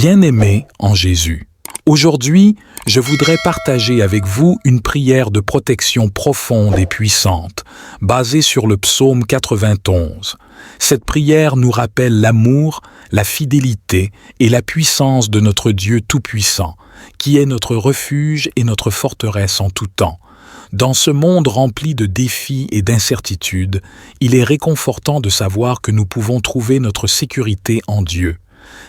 Bien-aimés en Jésus, aujourd'hui, je voudrais partager avec vous une prière de protection profonde et puissante, basée sur le psaume 91. Cette prière nous rappelle l'amour, la fidélité et la puissance de notre Dieu Tout-Puissant, qui est notre refuge et notre forteresse en tout temps. Dans ce monde rempli de défis et d'incertitudes, il est réconfortant de savoir que nous pouvons trouver notre sécurité en Dieu.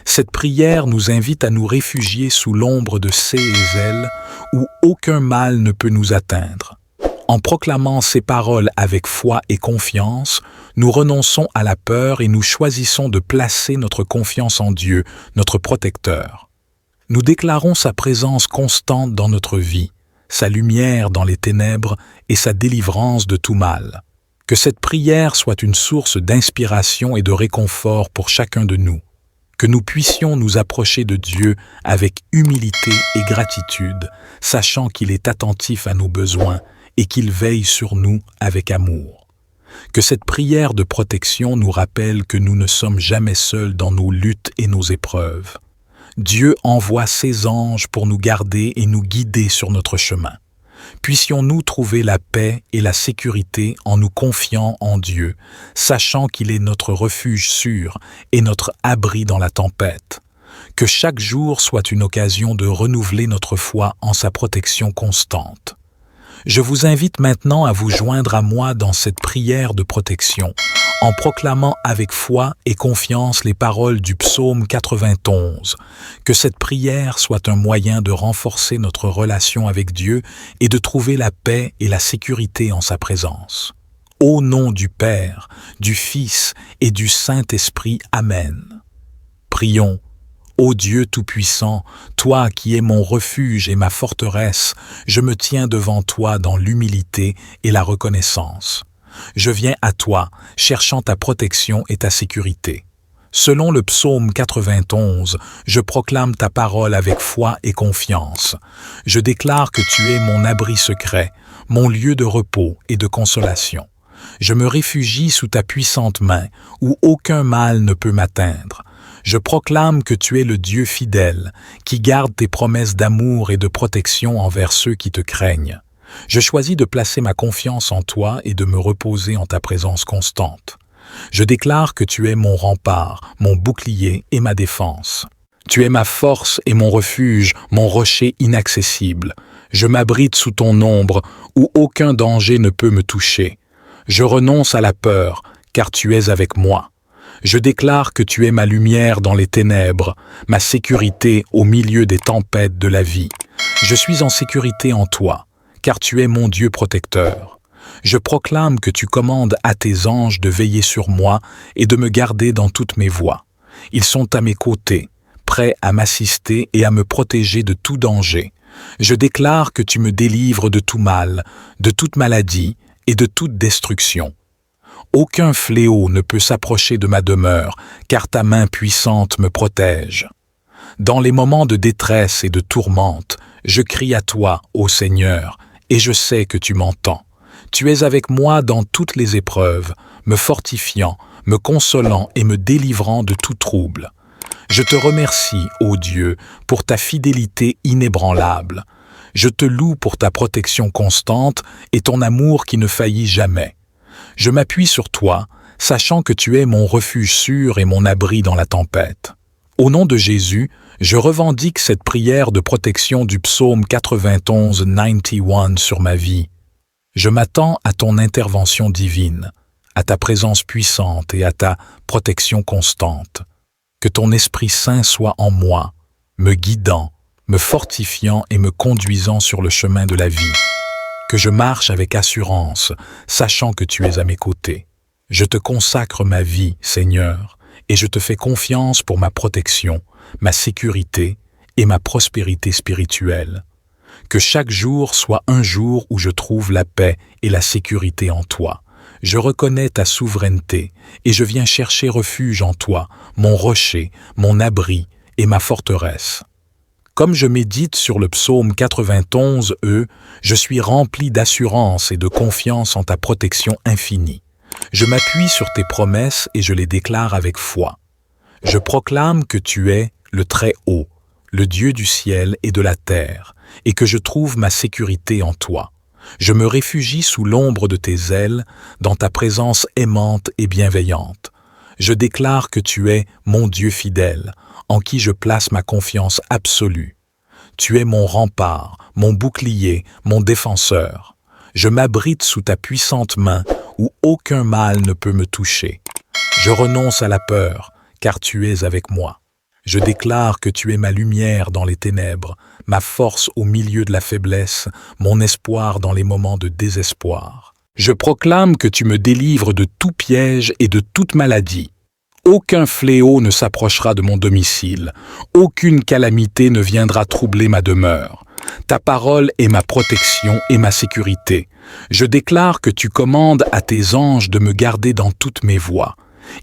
Cette prière nous invite à nous réfugier sous l'ombre de ses ailes où aucun mal ne peut nous atteindre. En proclamant ces paroles avec foi et confiance, nous renonçons à la peur et nous choisissons de placer notre confiance en Dieu, notre protecteur. Nous déclarons sa présence constante dans notre vie, sa lumière dans les ténèbres et sa délivrance de tout mal. Que cette prière soit une source d'inspiration et de réconfort pour chacun de nous. Que nous puissions nous approcher de Dieu avec humilité et gratitude, sachant qu'il est attentif à nos besoins et qu'il veille sur nous avec amour. Que cette prière de protection nous rappelle que nous ne sommes jamais seuls dans nos luttes et nos épreuves. Dieu envoie ses anges pour nous garder et nous guider sur notre chemin. Puissions-nous trouver la paix et la sécurité en nous confiant en Dieu, sachant qu'il est notre refuge sûr et notre abri dans la tempête. Que chaque jour soit une occasion de renouveler notre foi en sa protection constante. Je vous invite maintenant à vous joindre à moi dans cette prière de protection, en proclamant avec foi et confiance les paroles du psaume 91. Que cette prière soit un moyen de renforcer notre relation avec Dieu et de trouver la paix et la sécurité en sa présence. Au nom du Père, du Fils et du Saint-Esprit. Amen. Prions. Ô Dieu Tout-Puissant, toi qui es mon refuge et ma forteresse, je me tiens devant toi dans l'humilité et la reconnaissance. Je viens à toi, cherchant ta protection et ta sécurité. Selon le psaume 91, je proclame ta parole avec foi et confiance. Je déclare que tu es mon abri secret, mon lieu de repos et de consolation. Je me réfugie sous ta puissante main, où aucun mal ne peut m'atteindre. Je proclame que tu es le Dieu fidèle, qui garde tes promesses d'amour et de protection envers ceux qui te craignent. Je choisis de placer ma confiance en toi et de me reposer en ta présence constante. Je déclare que tu es mon rempart, mon bouclier et ma défense. Tu es ma force et mon refuge, mon rocher inaccessible. Je m'abrite sous ton ombre, où aucun danger ne peut me toucher. Je renonce à la peur, car tu es avec moi. Je déclare que tu es ma lumière dans les ténèbres, ma sécurité au milieu des tempêtes de la vie. Je suis en sécurité en toi, car tu es mon Dieu protecteur. Je proclame que tu commandes à tes anges de veiller sur moi et de me garder dans toutes mes voies. Ils sont à mes côtés, prêts à m'assister et à me protéger de tout danger. Je déclare que tu me délivres de tout mal, de toute maladie et de toute destruction. Aucun fléau ne peut s'approcher de ma demeure, car ta main puissante me protège. Dans les moments de détresse et de tourmente, je crie à toi, ô Seigneur, et je sais que tu m'entends. Tu es avec moi dans toutes les épreuves, me fortifiant, me consolant et me délivrant de tout trouble. Je te remercie, ô Dieu, pour ta fidélité inébranlable. Je te loue pour ta protection constante et ton amour qui ne faillit jamais. Je m'appuie sur toi, sachant que tu es mon refuge sûr et mon abri dans la tempête. Au nom de Jésus, je revendique cette prière de protection du psaume 91 sur ma vie. Je m'attends à ton intervention divine, à ta présence puissante et à ta protection constante. Que ton Esprit Saint soit en moi, me guidant, me fortifiant et me conduisant sur le chemin de la vie. Que je marche avec assurance, sachant que tu es à mes côtés. Je te consacre ma vie, Seigneur, et je te fais confiance pour ma protection, ma sécurité et ma prospérité spirituelle. Que chaque jour soit un jour où je trouve la paix et la sécurité en toi. Je reconnais ta souveraineté et je viens chercher refuge en toi, mon rocher, mon abri et ma forteresse. Comme je médite sur le psaume 91, je suis rempli d'assurance et de confiance en ta protection infinie. Je m'appuie sur tes promesses et je les déclare avec foi. Je proclame que tu es le Très-Haut, le Dieu du ciel et de la terre, et que je trouve ma sécurité en toi. Je me réfugie sous l'ombre de tes ailes, dans ta présence aimante et bienveillante. Je déclare que tu es mon Dieu fidèle, en qui je place ma confiance absolue. Tu es mon rempart, mon bouclier, mon défenseur. Je m'abrite sous ta puissante main, où aucun mal ne peut me toucher. Je renonce à la peur, car tu es avec moi. Je déclare que tu es ma lumière dans les ténèbres, ma force au milieu de la faiblesse, mon espoir dans les moments de désespoir. Je proclame que tu me délivres de tout piège et de toute maladie. Aucun fléau ne s'approchera de mon domicile, aucune calamité ne viendra troubler ma demeure. Ta parole est ma protection et ma sécurité. Je déclare que tu commandes à tes anges de me garder dans toutes mes voies.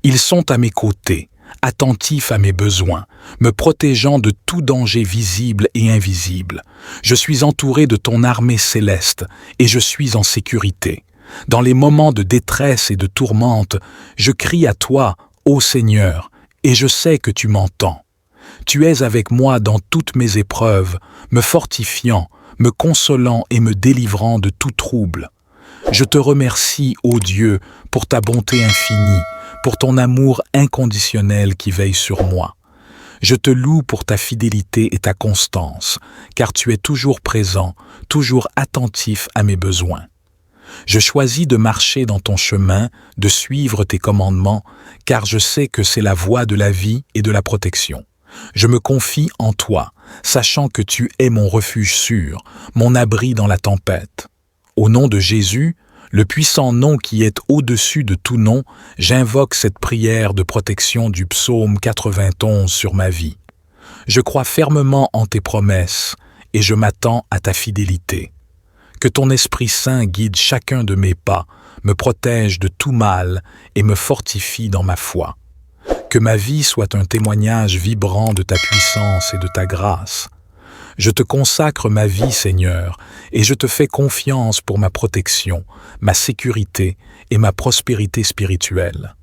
Ils sont à mes côtés, attentifs à mes besoins, me protégeant de tout danger visible et invisible. Je suis entouré de ton armée céleste et je suis en sécurité. Dans les moments de détresse et de tourmente, je crie à toi, ô Seigneur, et je sais que tu m'entends. Tu es avec moi dans toutes mes épreuves, me fortifiant, me consolant et me délivrant de tout trouble. Je te remercie, ô Dieu, pour ta bonté infinie, pour ton amour inconditionnel qui veille sur moi. Je te loue pour ta fidélité et ta constance, car tu es toujours présent, toujours attentif à mes besoins. Je choisis de marcher dans ton chemin, de suivre tes commandements, car je sais que c'est la voie de la vie et de la protection. Je me confie en toi, sachant que tu es mon refuge sûr, mon abri dans la tempête. Au nom de Jésus, le puissant nom qui est au-dessus de tout nom, j'invoque cette prière de protection du psaume 91 sur ma vie. Je crois fermement en tes promesses et je m'attends à ta fidélité. Que ton Esprit Saint guide chacun de mes pas, me protège de tout mal et me fortifie dans ma foi. Que ma vie soit un témoignage vibrant de ta puissance et de ta grâce. Je te consacre ma vie, Seigneur, et je te fais confiance pour ma protection, ma sécurité et ma prospérité spirituelle.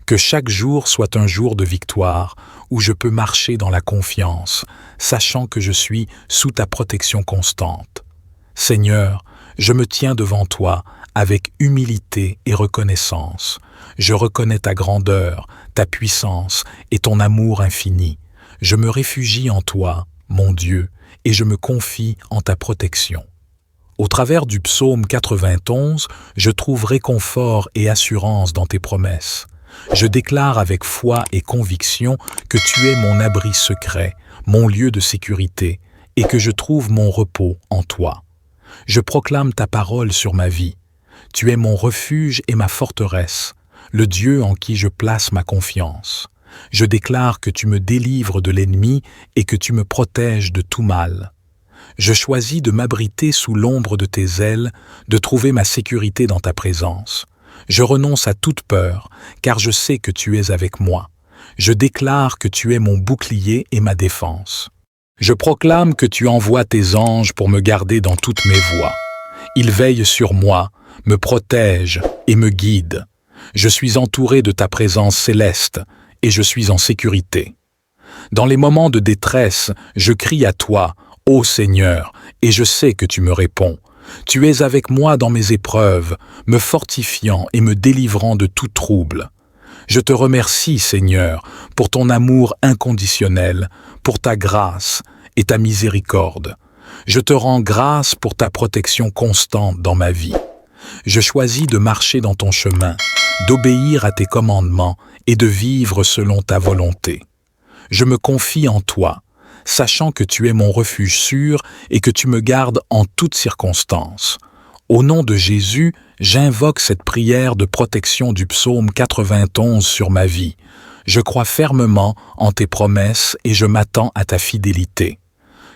Que chaque jour soit un jour de victoire, où je peux marcher dans la confiance, sachant que je suis sous ta protection constante. Seigneur, je me tiens devant toi avec humilité et reconnaissance. Je reconnais ta grandeur, ta puissance et ton amour infini. Je me réfugie en toi, mon Dieu, et je me confie en ta protection. Au travers du psaume 91, je trouve réconfort et assurance dans tes promesses. Je déclare avec foi et conviction que tu es mon abri secret, mon lieu de sécurité, et que je trouve mon repos en toi. Je proclame ta parole sur ma vie. Tu es mon refuge et ma forteresse, le Dieu en qui je place ma confiance. Je déclare que tu me délivres de l'ennemi et que tu me protèges de tout mal. Je choisis de m'abriter sous l'ombre de tes ailes, de trouver ma sécurité dans ta présence. Je renonce à toute peur, car je sais que tu es avec moi. Je déclare que tu es mon bouclier et ma défense. Je proclame que tu envoies tes anges pour me garder dans toutes mes voies. Ils veillent sur moi, me protègent et me guident. Je suis entouré de ta présence céleste et je suis en sécurité. Dans les moments de détresse, je crie à toi, ô Seigneur, et je sais que tu me réponds. Tu es avec moi dans mes épreuves, me fortifiant et me délivrant de tout trouble. Je te remercie, Seigneur, pour ton amour inconditionnel, pour ta grâce et ta miséricorde. Je te rends grâce pour ta protection constante dans ma vie. Je choisis de marcher dans ton chemin, d'obéir à tes commandements et de vivre selon ta volonté. Je me confie en toi, sachant que tu es mon refuge sûr et que tu me gardes en toutes circonstances. Au nom de Jésus, j'invoque cette prière de protection du psaume 91 sur ma vie. Je crois fermement en tes promesses et je m'attends à ta fidélité.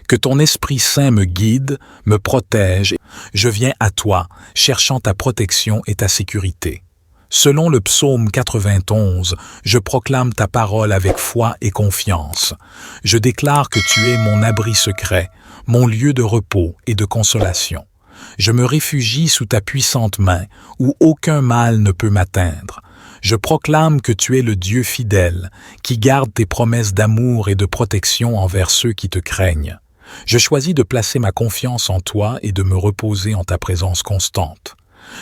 Que ton Esprit Saint me guide, me protège. Je viens à toi, cherchant ta protection et ta sécurité. Selon le psaume 91, je proclame ta parole avec foi et confiance. Je déclare que tu es mon abri secret, mon lieu de repos et de consolation. Je me réfugie sous ta puissante main, où aucun mal ne peut m'atteindre. Je proclame que tu es le Dieu fidèle, qui garde tes promesses d'amour et de protection envers ceux qui te craignent. Je choisis de placer ma confiance en toi et de me reposer en ta présence constante.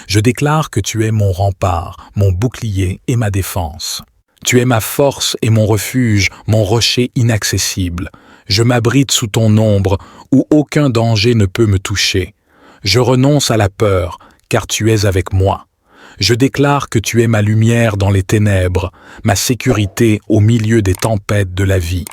Je déclare que tu es mon rempart, mon bouclier et ma défense. Tu es ma force et mon refuge, mon rocher inaccessible. Je m'abrite sous ton ombre, où aucun danger ne peut me toucher. Je renonce à la peur, car tu es avec moi. Je déclare que tu es ma lumière dans les ténèbres, ma sécurité au milieu des tempêtes de la vie.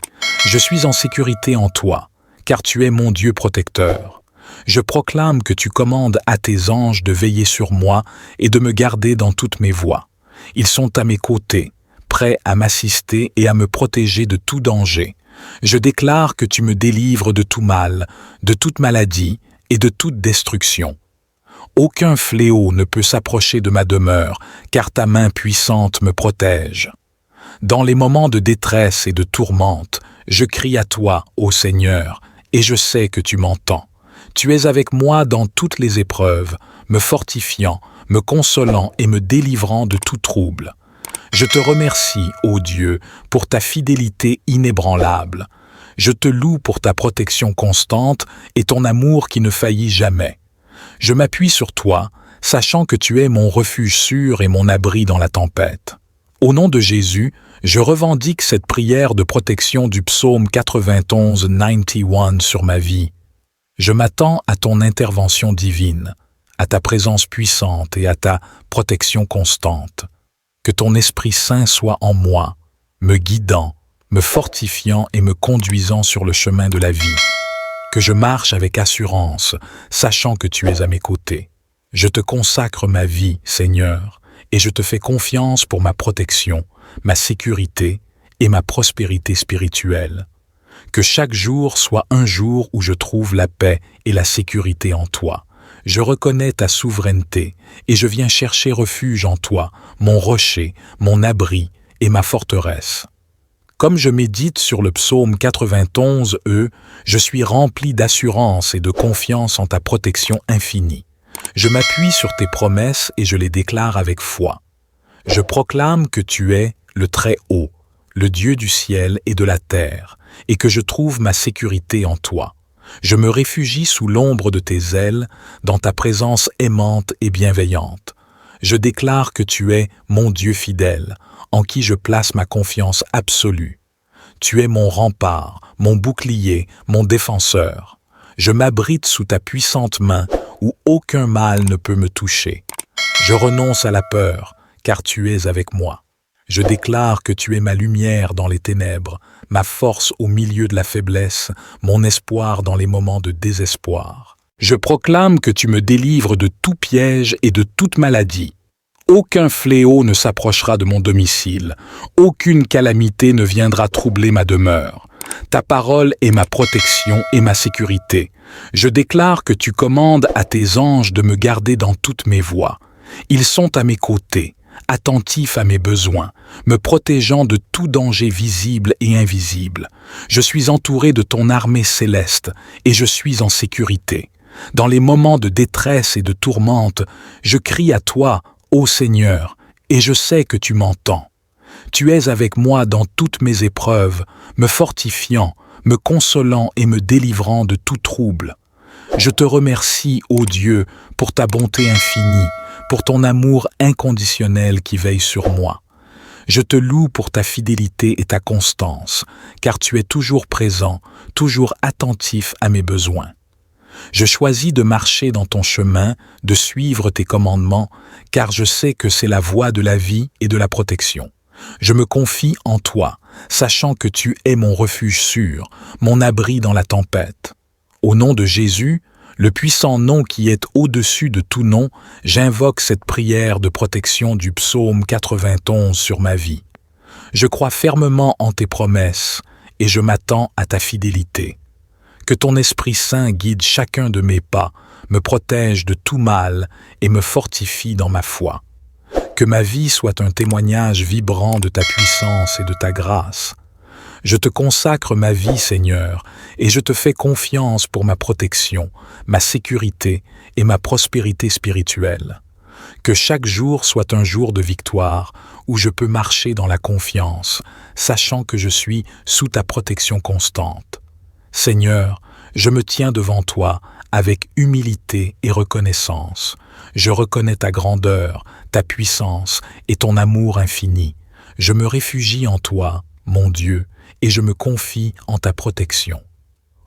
Je suis en sécurité en toi, car tu es mon Dieu protecteur. Je proclame que tu commandes à tes anges de veiller sur moi et de me garder dans toutes mes voies. Ils sont à mes côtés, prêts à m'assister et à me protéger de tout danger. Je déclare que tu me délivres de tout mal, de toute maladie et de toute destruction. Aucun fléau ne peut s'approcher de ma demeure, car ta main puissante me protège. Dans les moments de détresse et de tourmente, je crie à toi, ô Seigneur, et je sais que tu m'entends. Tu es avec moi dans toutes les épreuves, me fortifiant, me consolant et me délivrant de tout trouble. Je te remercie, ô Dieu, pour ta fidélité inébranlable. Je te loue pour ta protection constante et ton amour qui ne faillit jamais. Je m'appuie sur toi, sachant que tu es mon refuge sûr et mon abri dans la tempête. Au nom de Jésus, je revendique cette prière de protection du psaume 91 sur ma vie. Je m'attends à ton intervention divine, à ta présence puissante et à ta protection constante. Que ton Esprit Saint soit en moi, me guidant, me fortifiant et me conduisant sur le chemin de la vie. Que je marche avec assurance, sachant que tu es à mes côtés. Je te consacre ma vie, Seigneur, et je te fais confiance pour ma protection, ma sécurité et ma prospérité spirituelle. Que chaque jour soit un jour où je trouve la paix et la sécurité en toi. Je reconnais ta souveraineté et je viens chercher refuge en toi, mon rocher, mon abri et ma forteresse. Comme je médite sur le psaume 91, je suis rempli d'assurance et de confiance en ta protection infinie. Je m'appuie sur tes promesses et je les déclare avec foi. Je proclame que tu es le Très-Haut, le Dieu du ciel et de la terre, et que je trouve ma sécurité en toi. Je me réfugie sous l'ombre de tes ailes, dans ta présence aimante et bienveillante. Je déclare que tu es mon Dieu fidèle, en qui je place ma confiance absolue. Tu es mon rempart, mon bouclier, mon défenseur. Je m'abrite sous ta puissante main, où aucun mal ne peut me toucher. Je renonce à la peur, car tu es avec moi. Je déclare que tu es ma lumière dans les ténèbres, ma force au milieu de la faiblesse, mon espoir dans les moments de désespoir. Je proclame que tu me délivres de tout piège et de toute maladie. Aucun fléau ne s'approchera de mon domicile, aucune calamité ne viendra troubler ma demeure. Ta parole est ma protection et ma sécurité. Je déclare que tu commandes à tes anges de me garder dans toutes mes voies. Ils sont à mes côtés, attentifs à mes besoins, me protégeant de tout danger visible et invisible. Je suis entouré de ton armée céleste et je suis en sécurité. Dans les moments de détresse et de tourmente, je crie à toi, ô Seigneur, et je sais que tu m'entends. Tu es avec moi dans toutes mes épreuves, me fortifiant, me consolant et me délivrant de tout trouble. Je te remercie, ô Dieu, pour ta bonté infinie, pour ton amour inconditionnel qui veille sur moi. Je te loue pour ta fidélité et ta constance, car tu es toujours présent, toujours attentif à mes besoins. Je choisis de marcher dans ton chemin, de suivre tes commandements, car je sais que c'est la voie de la vie et de la protection. Je me confie en toi, sachant que tu es mon refuge sûr, mon abri dans la tempête. Au nom de Jésus, le puissant nom qui est au-dessus de tout nom, j'invoque cette prière de protection du psaume 91 sur ma vie. Je crois fermement en tes promesses et je m'attends à ta fidélité. Que ton Esprit Saint guide chacun de mes pas, me protège de tout mal et me fortifie dans ma foi. Que ma vie soit un témoignage vibrant de ta puissance et de ta grâce. Je te consacre ma vie, Seigneur, et je te fais confiance pour ma protection, ma sécurité et ma prospérité spirituelle. Que chaque jour soit un jour de victoire, où je peux marcher dans la confiance, sachant que je suis sous ta protection constante. Seigneur, je me tiens devant toi avec humilité et reconnaissance. Je reconnais ta grandeur, ta puissance et ton amour infini. Je me réfugie en toi, mon Dieu, et je me confie en ta protection.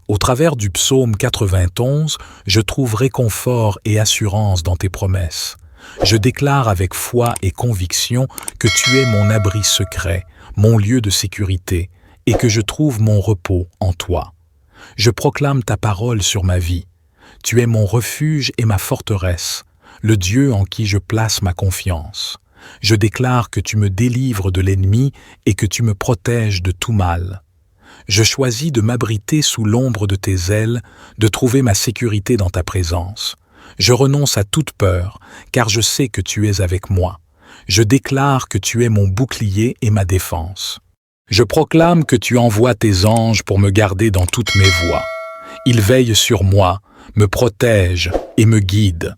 Au travers du psaume 91, je trouve réconfort et assurance dans tes promesses. Je déclare avec foi et conviction que tu es mon abri secret, mon lieu de sécurité, et que je trouve mon repos en toi. Je proclame ta parole sur ma vie. Tu es mon refuge et ma forteresse, le Dieu en qui je place ma confiance. Je déclare que tu me délivres de l'ennemi et que tu me protèges de tout mal. Je choisis de m'abriter sous l'ombre de tes ailes, de trouver ma sécurité dans ta présence. Je renonce à toute peur, car je sais que tu es avec moi. Je déclare que tu es mon bouclier et ma défense. Je proclame que tu envoies tes anges pour me garder dans toutes mes voies. Ils veillent sur moi, me protègent et me guident.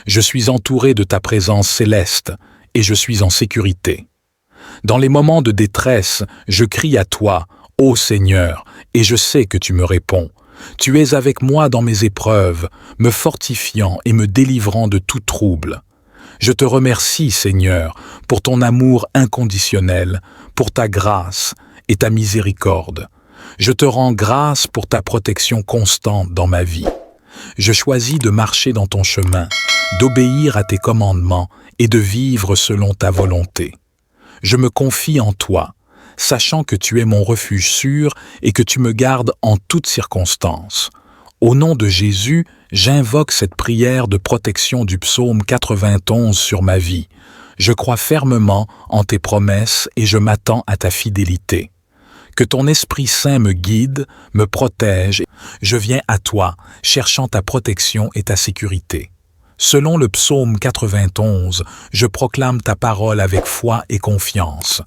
Je suis entouré de ta présence céleste et je suis en sécurité. Dans les moments de détresse, je crie à toi, ô Seigneur, et je sais que tu me réponds. Tu es avec moi dans mes épreuves, me fortifiant et me délivrant de tout trouble. Je te remercie, Seigneur, pour ton amour inconditionnel, pour ta grâce et ta miséricorde. Je te rends grâce pour ta protection constante dans ma vie. Je choisis de marcher dans ton chemin, d'obéir à tes commandements et de vivre selon ta volonté. Je me confie en toi, sachant que tu es mon refuge sûr et que tu me gardes en toutes circonstances. Au nom de Jésus, j'invoque cette prière de protection du psaume 91 sur ma vie. Je crois fermement en tes promesses et je m'attends à ta fidélité. Que ton Esprit Saint me guide, me protège. Je viens à toi, cherchant ta protection et ta sécurité. Selon le psaume 91, je proclame ta parole avec foi et confiance.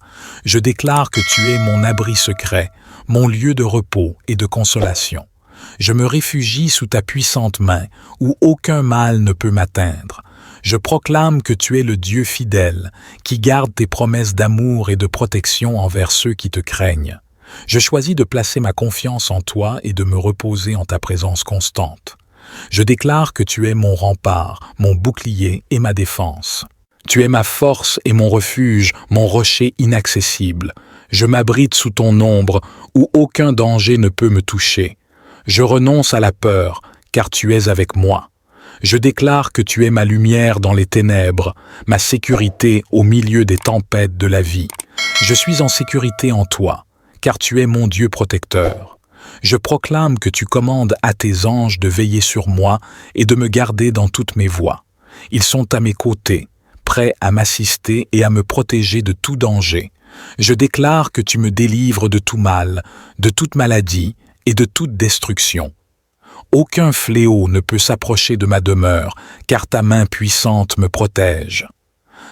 Je déclare que tu es mon abri secret, mon lieu de repos et de consolation. Je me réfugie sous ta puissante main, où aucun mal ne peut m'atteindre. Je proclame que tu es le Dieu fidèle, qui garde tes promesses d'amour et de protection envers ceux qui te craignent. Je choisis de placer ma confiance en toi et de me reposer en ta présence constante. Je déclare que tu es mon rempart, mon bouclier et ma défense. Tu es ma force et mon refuge, mon rocher inaccessible. Je m'abrite sous ton ombre, où aucun danger ne peut me toucher. Je renonce à la peur, car tu es avec moi. Je déclare que tu es ma lumière dans les ténèbres, ma sécurité au milieu des tempêtes de la vie. Je suis en sécurité en toi, car tu es mon Dieu protecteur. Je proclame que tu commandes à tes anges de veiller sur moi et de me garder dans toutes mes voies. Ils sont à mes côtés, prêts à m'assister et à me protéger de tout danger. Je déclare que tu me délivres de tout mal, de toute maladie et de toute destruction. Aucun fléau ne peut s'approcher de ma demeure, car ta main puissante me protège.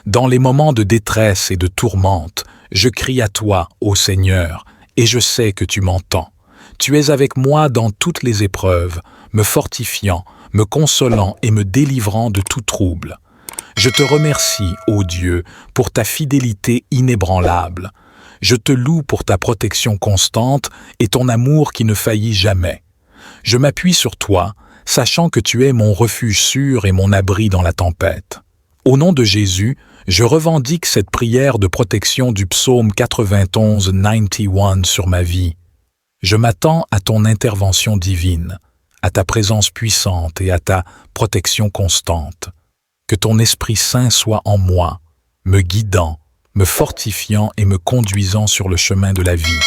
Dans les moments de détresse et de tourmente, je crie à toi, ô Seigneur, et je sais que tu m'entends. Tu es avec moi dans toutes les épreuves, me fortifiant, me consolant et me délivrant de tout trouble. Je te remercie, ô Dieu, pour ta fidélité inébranlable. Je te loue pour ta protection constante et ton amour qui ne faillit jamais. Je m'appuie sur toi, sachant que tu es mon refuge sûr et mon abri dans la tempête. Au nom de Jésus, je revendique cette prière de protection du psaume 91 sur ma vie. Je m'attends à ton intervention divine, à ta présence puissante et à ta protection constante. Que ton Esprit Saint soit en moi, me guidant, me fortifiant et me conduisant sur le chemin de la vie.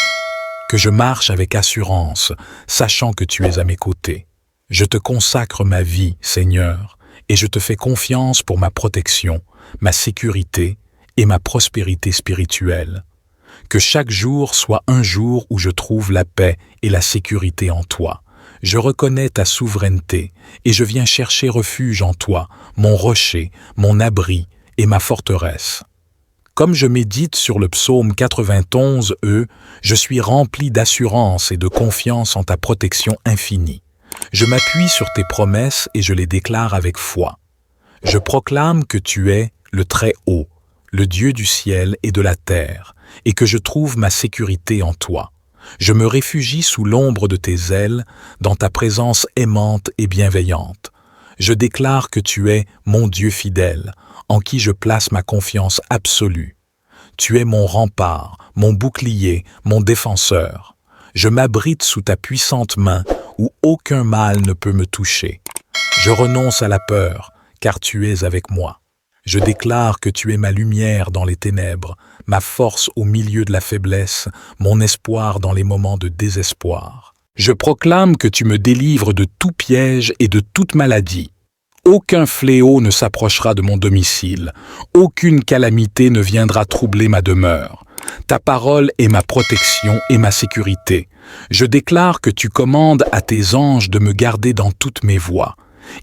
Que je marche avec assurance, sachant que tu es à mes côtés. Je te consacre ma vie, Seigneur, et je te fais confiance pour ma protection, ma sécurité et ma prospérité spirituelle. Que chaque jour soit un jour où je trouve la paix et la sécurité en toi. Je reconnais ta souveraineté et je viens chercher refuge en toi, mon rocher, mon abri et ma forteresse. Comme je médite sur le psaume 91, je suis rempli d'assurance et de confiance en ta protection infinie. Je m'appuie sur tes promesses et je les déclare avec foi. Je proclame que tu es le Très-Haut, le Dieu du ciel et de la terre, et que je trouve ma sécurité en toi. Je me réfugie sous l'ombre de tes ailes, dans ta présence aimante et bienveillante. Je déclare que tu es mon Dieu fidèle, en qui je place ma confiance absolue. Tu es mon rempart, mon bouclier, mon défenseur. Je m'abrite sous ta puissante main, où aucun mal ne peut me toucher. Je renonce à la peur, car tu es avec moi. Je déclare que tu es ma lumière dans les ténèbres, ma force au milieu de la faiblesse, mon espoir dans les moments de désespoir. Je proclame que tu me délivres de tout piège et de toute maladie. Aucun fléau ne s'approchera de mon domicile, aucune calamité ne viendra troubler ma demeure. Ta parole est ma protection et ma sécurité. Je déclare que tu commandes à tes anges de me garder dans toutes mes voies.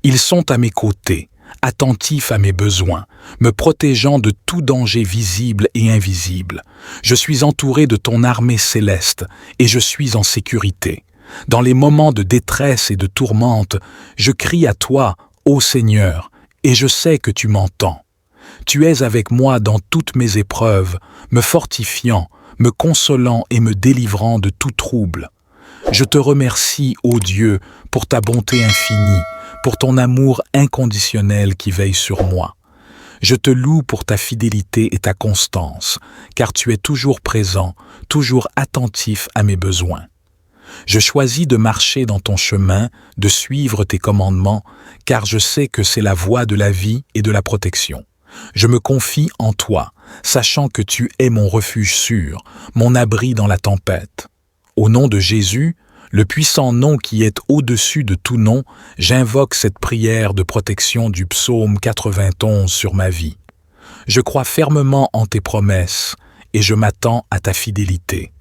Ils sont à mes côtés, attentifs à mes besoins, me protégeant de tout danger visible et invisible. Je suis entouré de ton armée céleste et je suis en sécurité. Dans les moments de détresse et de tourmente, je crie à toi, ô Seigneur, et je sais que tu m'entends. Tu es avec moi dans toutes mes épreuves, me fortifiant, me consolant et me délivrant de tout trouble. Je te remercie, ô Dieu, pour ta bonté infinie, pour ton amour inconditionnel qui veille sur moi. Je te loue pour ta fidélité et ta constance, car tu es toujours présent, toujours attentif à mes besoins. Je choisis de marcher dans ton chemin, de suivre tes commandements, car je sais que c'est la voie de la vie et de la protection. Je me confie en toi, sachant que tu es mon refuge sûr, mon abri dans la tempête. Au nom de Jésus, le puissant nom qui est au-dessus de tout nom, j'invoque cette prière de protection du psaume 91 sur ma vie. Je crois fermement en tes promesses et je m'attends à ta fidélité.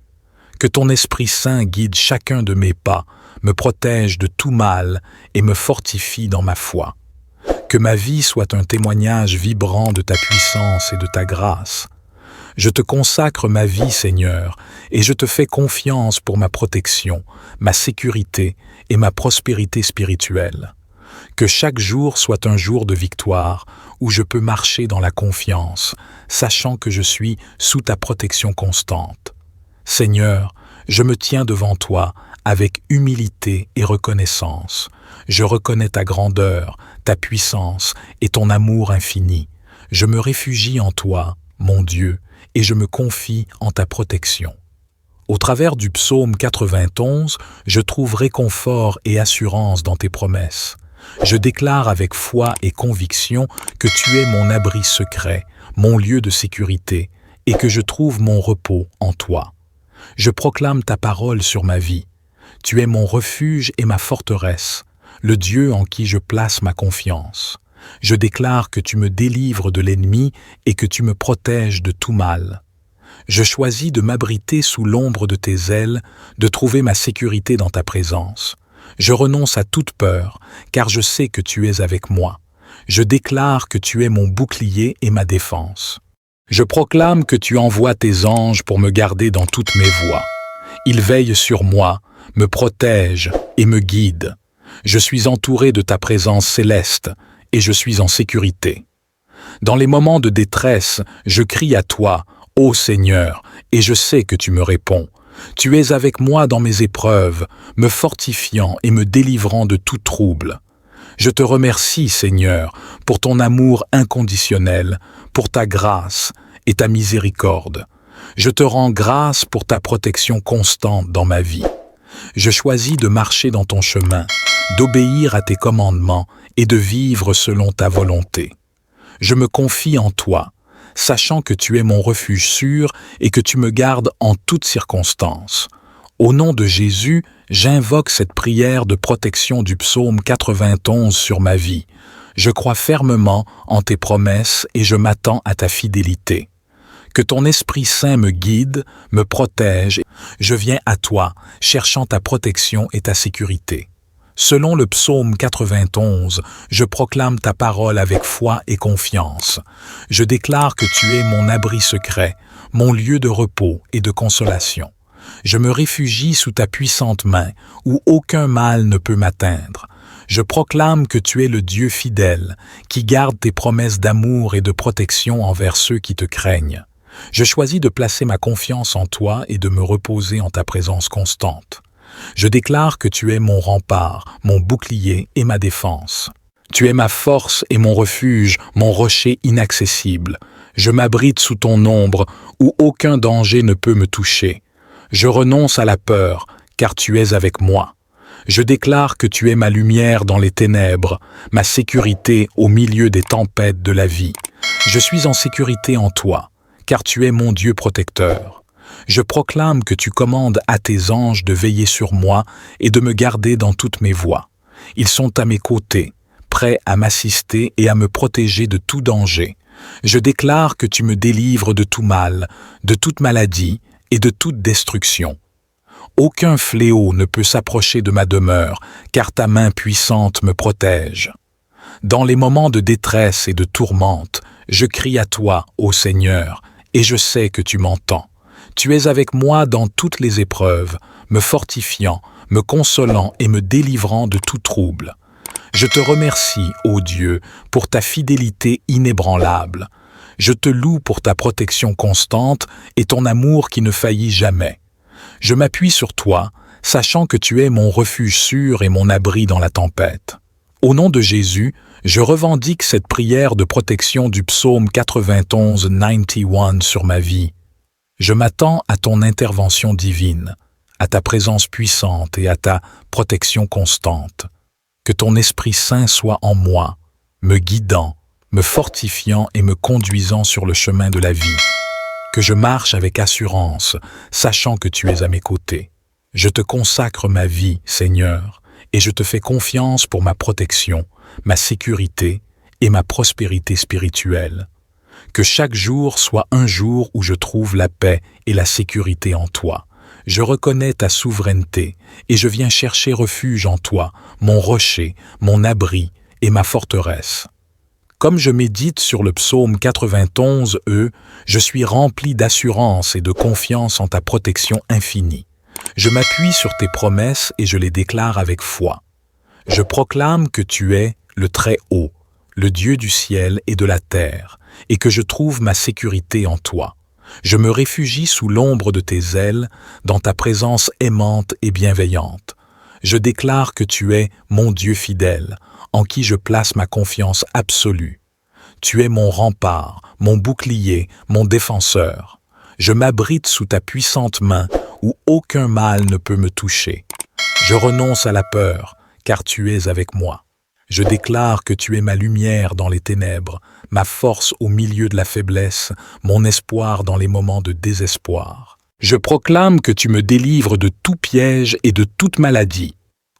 Que ton Esprit Saint guide chacun de mes pas, me protège de tout mal et me fortifie dans ma foi. Que ma vie soit un témoignage vibrant de ta puissance et de ta grâce. Je te consacre ma vie, Seigneur, et je te fais confiance pour ma protection, ma sécurité et ma prospérité spirituelle. Que chaque jour soit un jour de victoire où je peux marcher dans la confiance, sachant que je suis sous ta protection constante. Seigneur, je me tiens devant toi avec humilité et reconnaissance. Je reconnais ta grandeur, ta puissance et ton amour infini. Je me réfugie en toi, mon Dieu, et je me confie en ta protection. Au travers du psaume 91, je trouve réconfort et assurance dans tes promesses. Je déclare avec foi et conviction que tu es mon abri secret, mon lieu de sécurité, et que je trouve mon repos en toi. Je proclame ta parole sur ma vie. Tu es mon refuge et ma forteresse, le Dieu en qui je place ma confiance. Je déclare que tu me délivres de l'ennemi et que tu me protèges de tout mal. Je choisis de m'abriter sous l'ombre de tes ailes, de trouver ma sécurité dans ta présence. Je renonce à toute peur, car je sais que tu es avec moi. Je déclare que tu es mon bouclier et ma défense. Je proclame que tu envoies tes anges pour me garder dans toutes mes voies. Ils veillent sur moi, me protègent et me guident. Je suis entouré de ta présence céleste et je suis en sécurité. Dans les moments de détresse, je crie à toi, ô Seigneur, et je sais que tu me réponds. Tu es avec moi dans mes épreuves, me fortifiant et me délivrant de tout trouble. Je te remercie, Seigneur, pour ton amour inconditionnel, pour ta grâce et ta miséricorde. Je te rends grâce pour ta protection constante dans ma vie. Je choisis de marcher dans ton chemin, d'obéir à tes commandements et de vivre selon ta volonté. Je me confie en toi, sachant que tu es mon refuge sûr et que tu me gardes en toutes circonstances. Au nom de Jésus, j'invoque cette prière de protection du psaume 91 sur ma vie. Je crois fermement en tes promesses et je m'attends à ta fidélité. Que ton Esprit Saint me guide, me protège. Je viens à toi, cherchant ta protection et ta sécurité. Selon le psaume 91, je proclame ta parole avec foi et confiance. Je déclare que tu es mon abri secret, mon lieu de repos et de consolation. Je me réfugie sous ta puissante main, où aucun mal ne peut m'atteindre. Je proclame que tu es le Dieu fidèle, qui garde tes promesses d'amour et de protection envers ceux qui te craignent. Je choisis de placer ma confiance en toi et de me reposer en ta présence constante. Je déclare que tu es mon rempart, mon bouclier et ma défense. Tu es ma force et mon refuge, mon rocher inaccessible. Je m'abrite sous ton ombre, où aucun danger ne peut me toucher. Je renonce à la peur, car tu es avec moi. Je déclare que tu es ma lumière dans les ténèbres, ma sécurité au milieu des tempêtes de la vie. Je suis en sécurité en toi, car tu es mon Dieu protecteur. Je proclame que tu commandes à tes anges de veiller sur moi et de me garder dans toutes mes voies. Ils sont à mes côtés, prêts à m'assister et à me protéger de tout danger. Je déclare que tu me délivres de tout mal, de toute maladie et de toute destruction. Aucun fléau ne peut s'approcher de ma demeure, car ta main puissante me protège. Dans les moments de détresse et de tourmente, je crie à toi, ô Seigneur, et je sais que tu m'entends. Tu es avec moi dans toutes les épreuves, me fortifiant, me consolant et me délivrant de tout trouble. Je te remercie, ô Dieu, pour ta fidélité inébranlable. Je te loue pour ta protection constante et ton amour qui ne faillit jamais. Je m'appuie sur toi, sachant que tu es mon refuge sûr et mon abri dans la tempête. Au nom de Jésus, je revendique cette prière de protection du psaume 91 sur ma vie. Je m'attends à ton intervention divine, à ta présence puissante et à ta protection constante. Que ton Esprit Saint soit en moi, me guidant, me fortifiant et me conduisant sur le chemin de la vie. Que je marche avec assurance, sachant que tu es à mes côtés. Je te consacre ma vie, Seigneur, et je te fais confiance pour ma protection, ma sécurité et ma prospérité spirituelle. Que chaque jour soit un jour où je trouve la paix et la sécurité en toi. Je reconnais ta souveraineté et je viens chercher refuge en toi, mon rocher, mon abri et ma forteresse. Comme je médite sur le psaume 91, je suis rempli d'assurance et de confiance en ta protection infinie. Je m'appuie sur tes promesses et je les déclare avec foi. Je proclame que tu es le Très-Haut, le Dieu du ciel et de la terre, et que je trouve ma sécurité en toi. Je me réfugie sous l'ombre de tes ailes, dans ta présence aimante et bienveillante. Je déclare que tu es mon Dieu fidèle, en qui je place ma confiance absolue. Tu es mon rempart, mon bouclier, mon défenseur. Je m'abrite sous ta puissante main, où aucun mal ne peut me toucher. Je renonce à la peur, car tu es avec moi. Je déclare que tu es ma lumière dans les ténèbres, ma force au milieu de la faiblesse, mon espoir dans les moments de désespoir. Je proclame que tu me délivres de tout piège et de toute maladie.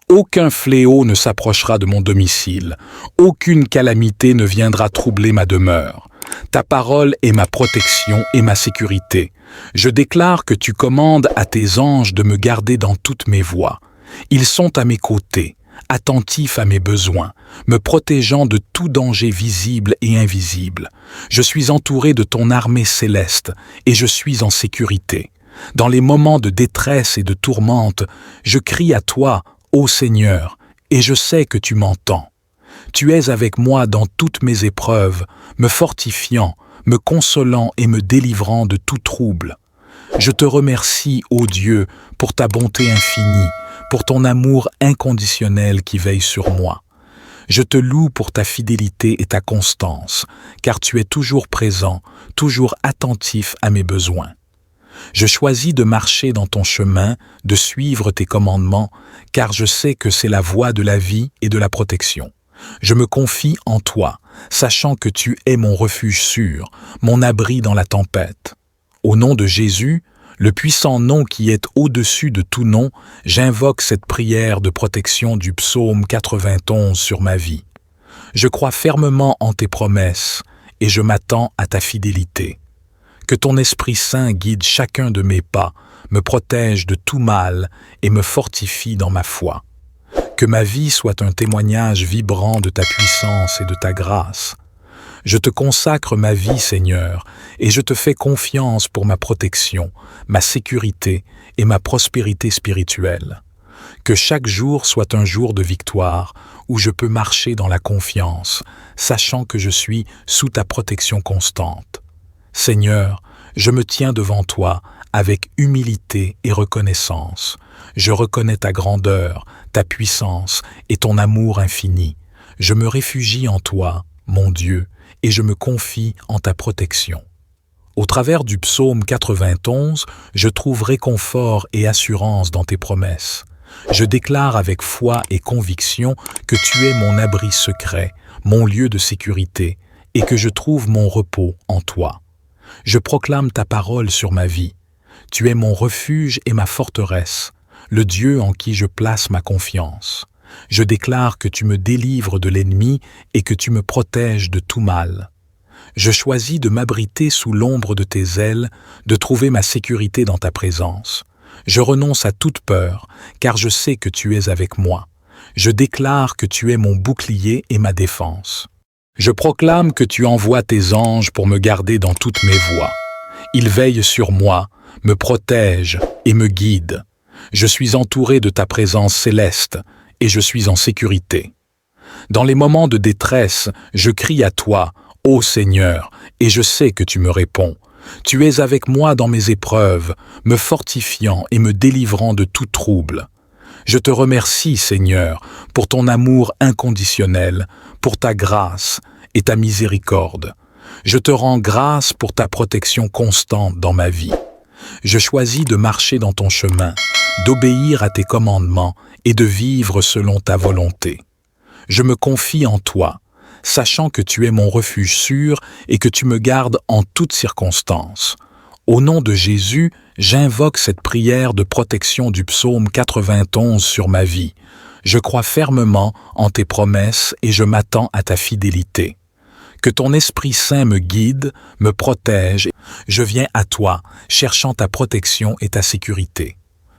Aucun fléau ne s'approchera de mon domicile, aucune calamité ne viendra troubler ma demeure. Ta parole est ma protection et ma sécurité. Je déclare que tu commandes à tes anges de me garder dans toutes mes voies. Ils sont à mes côtés, attentifs à mes besoins, me protégeant de tout danger visible et invisible. Je suis entouré de ton armée céleste et je suis en sécurité. Dans les moments de détresse et de tourmente, je crie à toi, ô Seigneur, et je sais que tu m'entends. Tu es avec moi dans toutes mes épreuves, me fortifiant, me consolant et me délivrant de tout trouble. Je te remercie, ô Dieu, pour ta bonté infinie, pour ton amour inconditionnel qui veille sur moi. Je te loue pour ta fidélité et ta constance, car tu es toujours présent, toujours attentif à mes besoins. Je choisis de marcher dans ton chemin, de suivre tes commandements, car je sais que c'est la voie de la vie et de la protection. Je me confie en toi, sachant que tu es mon refuge sûr, mon abri dans la tempête. Au nom de Jésus, le puissant nom qui est au-dessus de tout nom, j'invoque cette prière de protection du psaume 91 sur ma vie. Je crois fermement en tes promesses et je m'attends à ta fidélité. Que ton Esprit Saint guide chacun de mes pas, me protège de tout mal et me fortifie dans ma foi. Que ma vie soit un témoignage vibrant de ta puissance et de ta grâce. Je te consacre ma vie, Seigneur, et je te fais confiance pour ma protection, ma sécurité et ma prospérité spirituelle. Que chaque jour soit un jour de victoire où je peux marcher dans la confiance, sachant que je suis sous ta protection constante. Seigneur, je me tiens devant toi avec humilité et reconnaissance. Je reconnais ta grandeur, ta puissance et ton amour infini. Je me réfugie en toi, mon Dieu, et je me confie en ta protection. Au travers du psaume 91, je trouve réconfort et assurance dans tes promesses. Je déclare avec foi et conviction que tu es mon abri secret, mon lieu de sécurité, et que je trouve mon repos en toi. Je proclame ta parole sur ma vie. Tu es mon refuge et ma forteresse, le Dieu en qui je place ma confiance. Je déclare que tu me délivres de l'ennemi et que tu me protèges de tout mal. Je choisis de m'abriter sous l'ombre de tes ailes, de trouver ma sécurité dans ta présence. Je renonce à toute peur, car je sais que tu es avec moi. Je déclare que tu es mon bouclier et ma défense. Je proclame que tu envoies tes anges pour me garder dans toutes mes voies. Ils veillent sur moi, me protègent et me guident. Je suis entouré de ta présence céleste et je suis en sécurité. Dans les moments de détresse, je crie à toi, ô Seigneur, et je sais que tu me réponds. Tu es avec moi dans mes épreuves, me fortifiant et me délivrant de tout trouble. Je te remercie, Seigneur, pour ton amour inconditionnel, pour ta grâce et ta miséricorde. Je te rends grâce pour ta protection constante dans ma vie. Je choisis de marcher dans ton chemin, d'obéir à tes commandements et de vivre selon ta volonté. Je me confie en toi, sachant que tu es mon refuge sûr et que tu me gardes en toutes circonstances. Au nom de Jésus, j'invoque cette prière de protection du psaume 91 sur ma vie. Je crois fermement en tes promesses et je m'attends à ta fidélité. Que ton Esprit Saint me guide, me protège. Je viens à toi, cherchant ta protection et ta sécurité.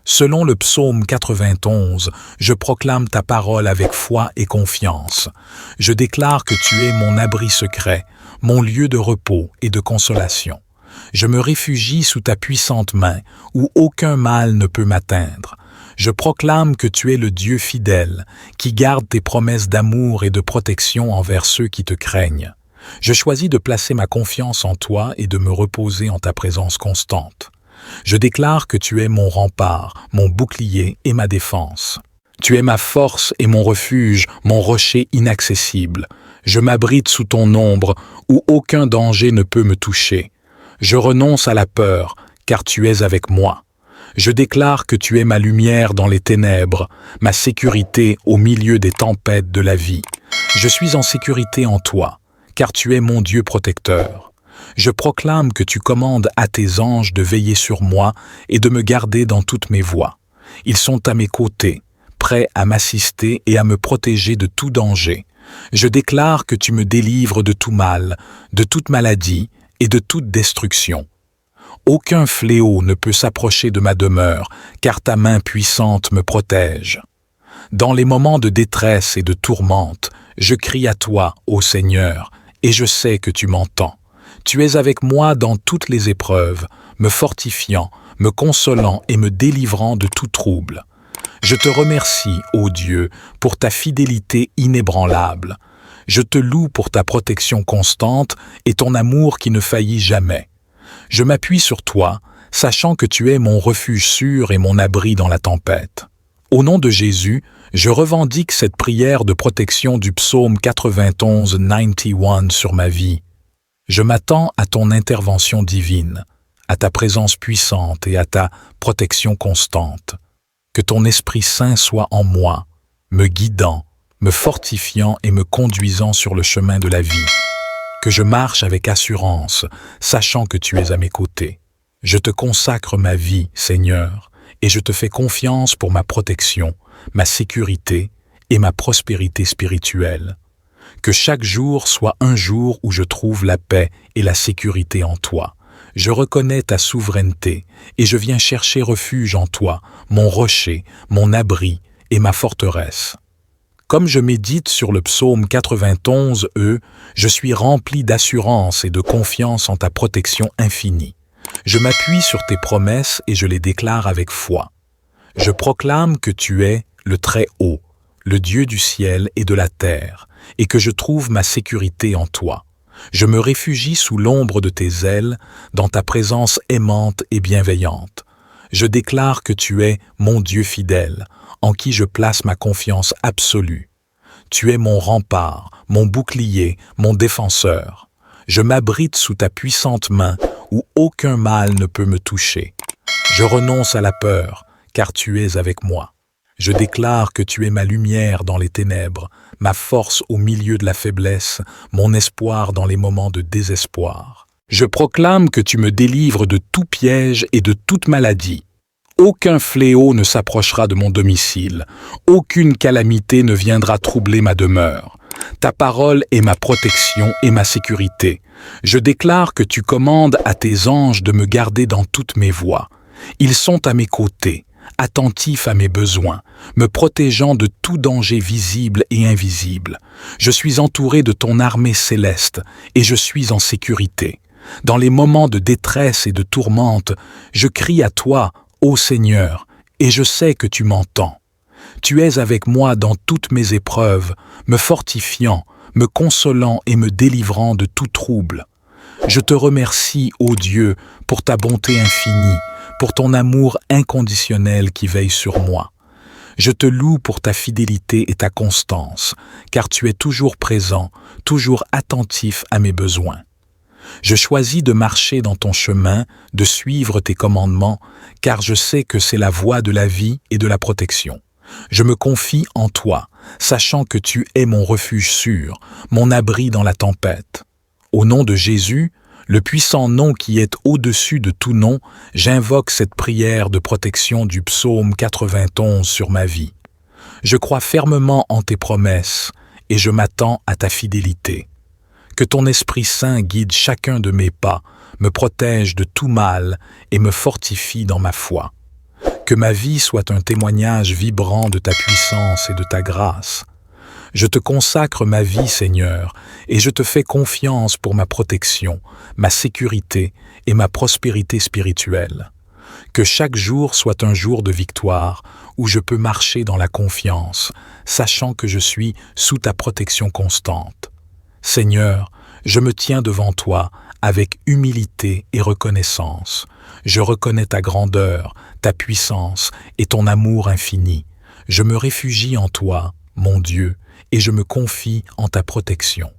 Selon le psaume 91, je proclame ta parole avec foi et confiance. Je déclare que tu es mon abri secret, mon lieu de repos et de consolation. Je me réfugie sous ta puissante main, où aucun mal ne peut m'atteindre. Je proclame que tu es le Dieu fidèle, qui garde tes promesses d'amour et de protection envers ceux qui te craignent. Je choisis de placer ma confiance en toi et de me reposer en ta présence constante. Je déclare que tu es mon rempart, mon bouclier et ma défense. Tu es ma force et mon refuge, mon rocher inaccessible. Je m'abrite sous ton ombre, où aucun danger ne peut me toucher. Je renonce à la peur, car tu es avec moi. Je déclare que tu es ma lumière dans les ténèbres, ma sécurité au milieu des tempêtes de la vie. Je suis en sécurité en toi, car tu es mon Dieu protecteur. Je proclame que tu commandes à tes anges de veiller sur moi et de me garder dans toutes mes voies. Ils sont à mes côtés, prêts à m'assister et à me protéger de tout danger. Je déclare que tu me délivres de tout mal, de toute maladie et de toute destruction. Aucun fléau ne peut s'approcher de ma demeure, car ta main puissante me protège. Dans les moments de détresse et de tourmente, je crie à toi, ô Seigneur, et je sais que tu m'entends. Tu es avec moi dans toutes les épreuves, me fortifiant, me consolant et me délivrant de tout trouble. Je te remercie, ô Dieu, pour ta fidélité inébranlable. Je te loue pour ta protection constante et ton amour qui ne faillit jamais. Je m'appuie sur toi, sachant que tu es mon refuge sûr et mon abri dans la tempête. Au nom de Jésus, je revendique cette prière de protection du psaume 91 sur ma vie. Je m'attends à ton intervention divine, à ta présence puissante et à ta protection constante. Que ton Esprit Saint soit en moi, me guidant, me fortifiant et me conduisant sur le chemin de la vie. Que je marche avec assurance, sachant que tu es à mes côtés. Je te consacre ma vie, Seigneur, et je te fais confiance pour ma protection, ma sécurité et ma prospérité spirituelle. Que chaque jour soit un jour où je trouve la paix et la sécurité en toi. Je reconnais ta souveraineté et je viens chercher refuge en toi, mon rocher, mon abri et ma forteresse. Comme je médite sur le psaume 91, je suis rempli d'assurance et de confiance en ta protection infinie. Je m'appuie sur tes promesses et je les déclare avec foi. Je proclame que tu es le Très-Haut, le Dieu du ciel et de la terre, et que je trouve ma sécurité en toi. Je me réfugie sous l'ombre de tes ailes, dans ta présence aimante et bienveillante. Je déclare que tu es mon Dieu fidèle, en qui je place ma confiance absolue. Tu es mon rempart, mon bouclier, mon défenseur. Je m'abrite sous ta puissante main, où aucun mal ne peut me toucher. Je renonce à la peur, car tu es avec moi. Je déclare que tu es ma lumière dans les ténèbres, ma force au milieu de la faiblesse, mon espoir dans les moments de désespoir. Je proclame que tu me délivres de tout piège et de toute maladie. Aucun fléau ne s'approchera de mon domicile, aucune calamité ne viendra troubler ma demeure. Ta parole est ma protection et ma sécurité. Je déclare que tu commandes à tes anges de me garder dans toutes mes voies. Ils sont à mes côtés, attentifs à mes besoins, me protégeant de tout danger visible et invisible. Je suis entouré de ton armée céleste et je suis en sécurité. Dans les moments de détresse et de tourmente, je crie à toi, ô Seigneur, et je sais que tu m'entends. Tu es avec moi dans toutes mes épreuves, me fortifiant, me consolant et me délivrant de tout trouble. Je te remercie, ô Dieu, pour ta bonté infinie, pour ton amour inconditionnel qui veille sur moi. Je te loue pour ta fidélité et ta constance, car tu es toujours présent, toujours attentif à mes besoins. Je choisis de marcher dans ton chemin, de suivre tes commandements, car je sais que c'est la voie de la vie et de la protection. Je me confie en toi, sachant que tu es mon refuge sûr, mon abri dans la tempête. Au nom de Jésus, le puissant nom qui est au-dessus de tout nom, j'invoque cette prière de protection du psaume 91 sur ma vie. Je crois fermement en tes promesses et je m'attends à ta fidélité. Que ton Esprit Saint guide chacun de mes pas, me protège de tout mal et me fortifie dans ma foi. Que ma vie soit un témoignage vibrant de ta puissance et de ta grâce. Je te consacre ma vie, Seigneur, et je te fais confiance pour ma protection, ma sécurité et ma prospérité spirituelle. Que chaque jour soit un jour de victoire où je peux marcher dans la confiance, sachant que je suis sous ta protection constante. Seigneur, je me tiens devant toi avec humilité et reconnaissance. Je reconnais ta grandeur, ta puissance et ton amour infini. Je me réfugie en toi, mon Dieu, et je me confie en ta protection.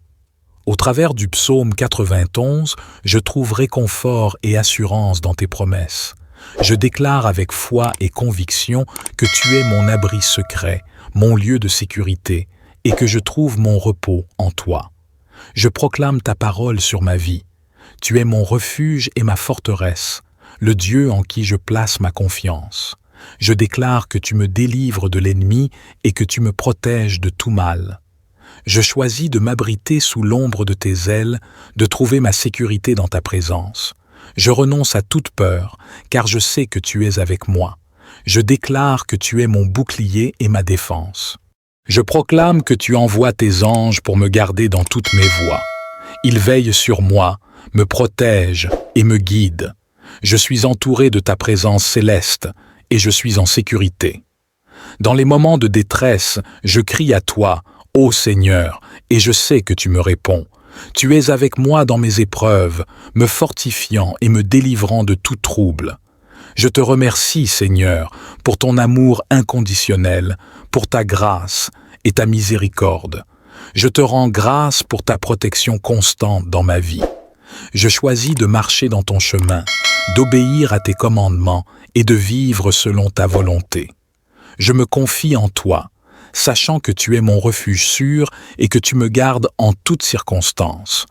Au travers du psaume 91, je trouve réconfort et assurance dans tes promesses. Je déclare avec foi et conviction que tu es mon abri secret, mon lieu de sécurité, et que je trouve mon repos en toi. Je proclame ta parole sur ma vie. Tu es mon refuge et ma forteresse, le Dieu en qui je place ma confiance. Je déclare que tu me délivres de l'ennemi et que tu me protèges de tout mal. Je choisis de m'abriter sous l'ombre de tes ailes, de trouver ma sécurité dans ta présence. Je renonce à toute peur, car je sais que tu es avec moi. Je déclare que tu es mon bouclier et ma défense. Je proclame que tu envoies tes anges pour me garder dans toutes mes voies. Ils veillent sur moi, me protègent et me guident. Je suis entouré de ta présence céleste et je suis en sécurité. Dans les moments de détresse, je crie à toi, ô Seigneur, et je sais que tu me réponds. Tu es avec moi dans mes épreuves, me fortifiant et me délivrant de tout trouble. Je te remercie, Seigneur, pour ton amour inconditionnel, pour ta grâce et ta miséricorde. Je te rends grâce pour ta protection constante dans ma vie. Je choisis de marcher dans ton chemin, d'obéir à tes commandements et de vivre selon ta volonté. Je me confie en toi, sachant que tu es mon refuge sûr et que tu me gardes en toutes circonstances.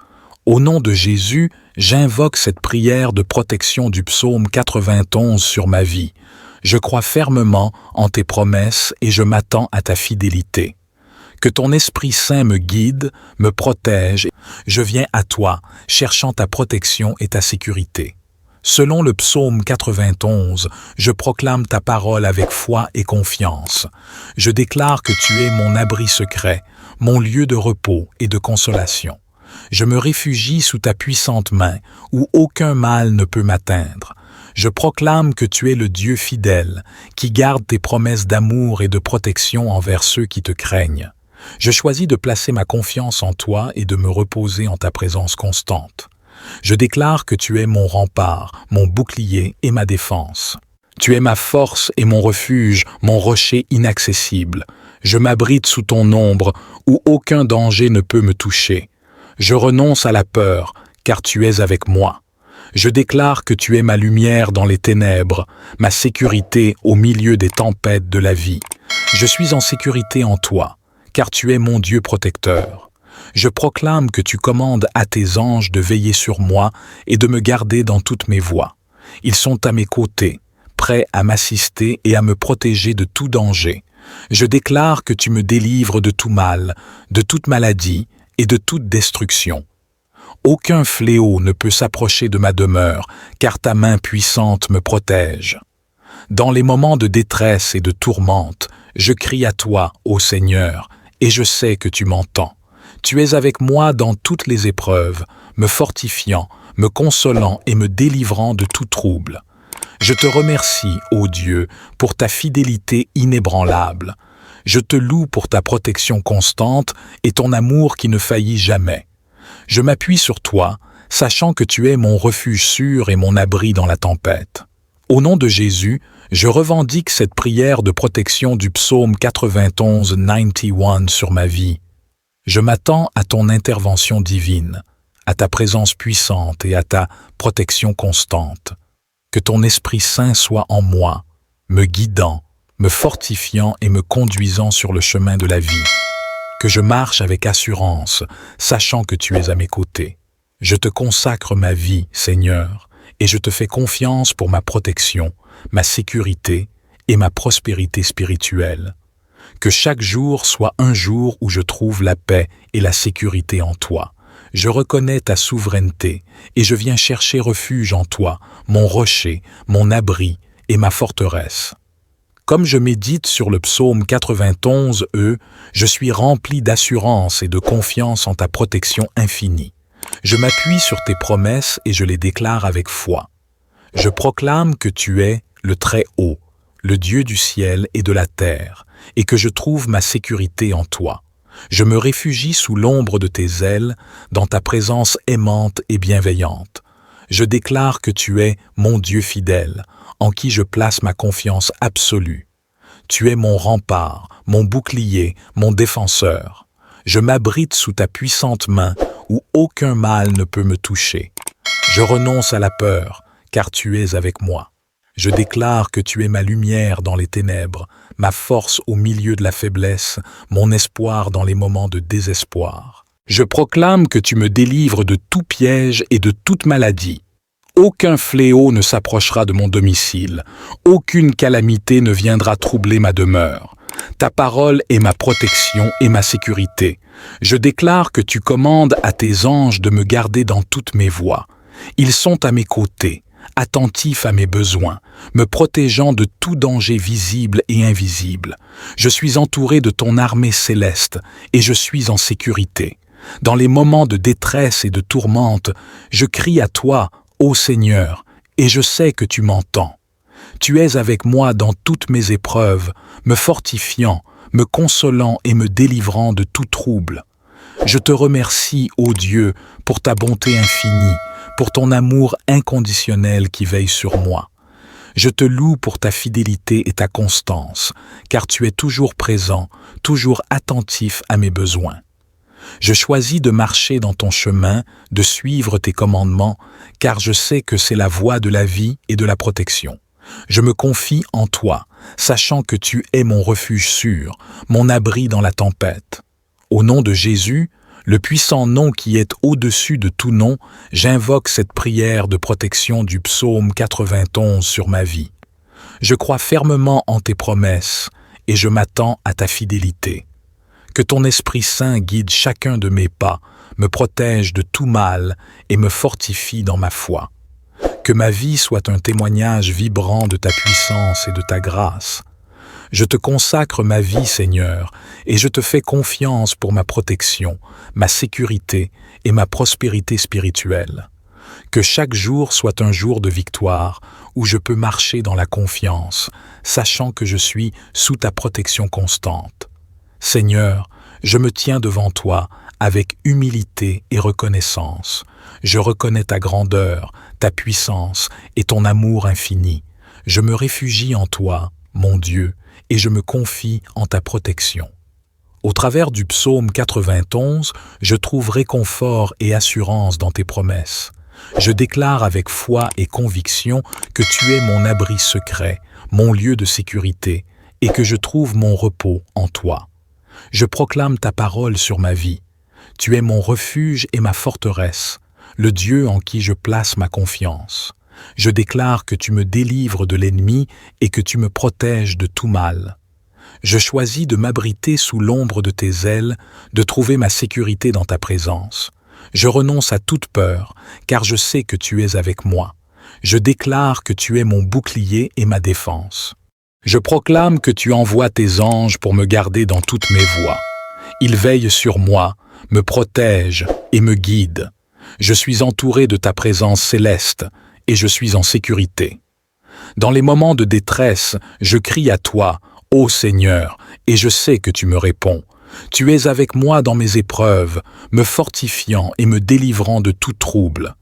Au nom de Jésus, j'invoque cette prière de protection du psaume 91 sur ma vie. Je crois fermement en tes promesses et je m'attends à ta fidélité. Que ton Esprit Saint me guide, me protège. Je viens à toi, cherchant ta protection et ta sécurité. Selon le psaume 91, je proclame ta parole avec foi et confiance. Je déclare que tu es mon abri secret, mon lieu de repos et de consolation. Je me réfugie sous ta puissante main, où aucun mal ne peut m'atteindre. Je proclame que tu es le Dieu fidèle, qui garde tes promesses d'amour et de protection envers ceux qui te craignent. Je choisis de placer ma confiance en toi et de me reposer en ta présence constante. Je déclare que tu es mon rempart, mon bouclier et ma défense. Tu es ma force et mon refuge, mon rocher inaccessible. Je m'abrite sous ton ombre, où aucun danger ne peut me toucher. Je renonce à la peur, car tu es avec moi. Je déclare que tu es ma lumière dans les ténèbres, ma sécurité au milieu des tempêtes de la vie. Je suis en sécurité en toi, car tu es mon Dieu protecteur. Je proclame que tu commandes à tes anges de veiller sur moi et de me garder dans toutes mes voies. Ils sont à mes côtés, prêts à m'assister et à me protéger de tout danger. Je déclare que tu me délivres de tout mal, de toute maladie et de toute destruction. Aucun fléau ne peut s'approcher de ma demeure, car ta main puissante me protège. Dans les moments de détresse et de tourmente, je crie à toi, ô Seigneur, et je sais que tu m'entends. Tu es avec moi dans toutes les épreuves, me fortifiant, me consolant et me délivrant de tout trouble. Je te remercie, ô Dieu, pour ta fidélité inébranlable. Je te loue pour ta protection constante et ton amour qui ne faillit jamais. Je m'appuie sur toi, sachant que tu es mon refuge sûr et mon abri dans la tempête. Au nom de Jésus, je revendique cette prière de protection du psaume 91 sur ma vie. Je m'attends à ton intervention divine, à ta présence puissante et à ta protection constante. Que ton Esprit Saint soit en moi, me guidant, me fortifiant et me conduisant sur le chemin de la vie. Que je marche avec assurance, sachant que tu es à mes côtés. Je te consacre ma vie, Seigneur, et je te fais confiance pour ma protection, ma sécurité et ma prospérité spirituelle. Que chaque jour soit un jour où je trouve la paix et la sécurité en toi. Je reconnais ta souveraineté et je viens chercher refuge en toi, mon rocher, mon abri et ma forteresse. Comme je médite sur le psaume 91, je suis rempli d'assurance et de confiance en ta protection infinie. Je m'appuie sur tes promesses et je les déclare avec foi. Je proclame que tu es le Très-Haut, le Dieu du ciel et de la terre, et que je trouve ma sécurité en toi. Je me réfugie sous l'ombre de tes ailes, dans ta présence aimante et bienveillante. Je déclare que tu es mon Dieu fidèle, en qui je place ma confiance absolue. Tu es mon rempart, mon bouclier, mon défenseur. Je m'abrite sous ta puissante main, où aucun mal ne peut me toucher. Je renonce à la peur, car tu es avec moi. Je déclare que tu es ma lumière dans les ténèbres, ma force au milieu de la faiblesse, mon espoir dans les moments de désespoir. Je proclame que tu me délivres de tout piège et de toute maladie. Aucun fléau ne s'approchera de mon domicile, aucune calamité ne viendra troubler ma demeure. Ta parole est ma protection et ma sécurité. Je déclare que tu commandes à tes anges de me garder dans toutes mes voies. Ils sont à mes côtés, attentifs à mes besoins, me protégeant de tout danger visible et invisible. Je suis entouré de ton armée céleste et je suis en sécurité. Dans les moments de détresse et de tourmente, je crie à toi, ô Seigneur, et je sais que tu m'entends. Tu es avec moi dans toutes mes épreuves, me fortifiant, me consolant et me délivrant de tout trouble. Je te remercie, ô Dieu, pour ta bonté infinie, pour ton amour inconditionnel qui veille sur moi. Je te loue pour ta fidélité et ta constance, car tu es toujours présent, toujours attentif à mes besoins. Je choisis de marcher dans ton chemin, de suivre tes commandements, car je sais que c'est la voie de la vie et de la protection. Je me confie en toi, sachant que tu es mon refuge sûr, mon abri dans la tempête. Au nom de Jésus, le puissant nom qui est au-dessus de tout nom, j'invoque cette prière de protection du psaume 91 sur ma vie. Je crois fermement en tes promesses et je m'attends à ta fidélité. Que ton Esprit Saint guide chacun de mes pas, me protège de tout mal et me fortifie dans ma foi. Que ma vie soit un témoignage vibrant de ta puissance et de ta grâce. Je te consacre ma vie, Seigneur, et je te fais confiance pour ma protection, ma sécurité et ma prospérité spirituelle. Que chaque jour soit un jour de victoire, où je peux marcher dans la confiance, sachant que je suis sous ta protection constante. Seigneur, je me tiens devant toi avec humilité et reconnaissance. Je reconnais ta grandeur, ta puissance et ton amour infini. Je me réfugie en toi, mon Dieu, et je me confie en ta protection. Au travers du psaume 91, je trouve réconfort et assurance dans tes promesses. Je déclare avec foi et conviction que tu es mon abri secret, mon lieu de sécurité, et que je trouve mon repos en toi. Je proclame ta parole sur ma vie. Tu es mon refuge et ma forteresse, le Dieu en qui je place ma confiance. Je déclare que tu me délivres de l'ennemi et que tu me protèges de tout mal. Je choisis de m'abriter sous l'ombre de tes ailes, de trouver ma sécurité dans ta présence. Je renonce à toute peur, car je sais que tu es avec moi. Je déclare que tu es mon bouclier et ma défense. Je proclame que tu envoies tes anges pour me garder dans toutes mes voies. Ils veillent sur moi, me protègent et me guident. Je suis entouré de ta présence céleste et je suis en sécurité. Dans les moments de détresse, je crie à toi, ô Seigneur, et je sais que tu me réponds. Tu es avec moi dans mes épreuves, me fortifiant et me délivrant de tout trouble.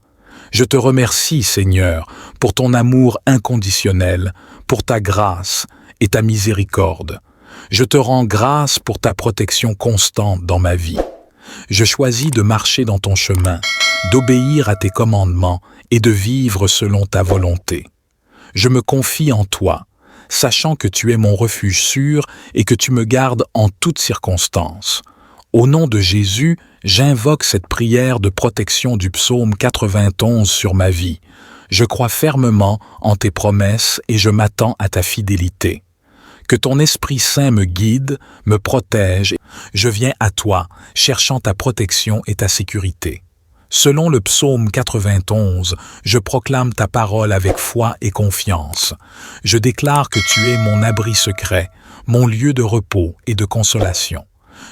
Je te remercie, Seigneur, pour ton amour inconditionnel, pour ta grâce et ta miséricorde. Je te rends grâce pour ta protection constante dans ma vie. Je choisis de marcher dans ton chemin, d'obéir à tes commandements et de vivre selon ta volonté. Je me confie en toi, sachant que tu es mon refuge sûr et que tu me gardes en toutes circonstances. Au nom de Jésus, j'invoque cette prière de protection du psaume 91 sur ma vie. Je crois fermement en tes promesses et je m'attends à ta fidélité. Que ton Esprit Saint me guide, me protège. Je viens à toi, cherchant ta protection et ta sécurité. Selon le psaume 91, je proclame ta parole avec foi et confiance. Je déclare que tu es mon abri secret, mon lieu de repos et de consolation.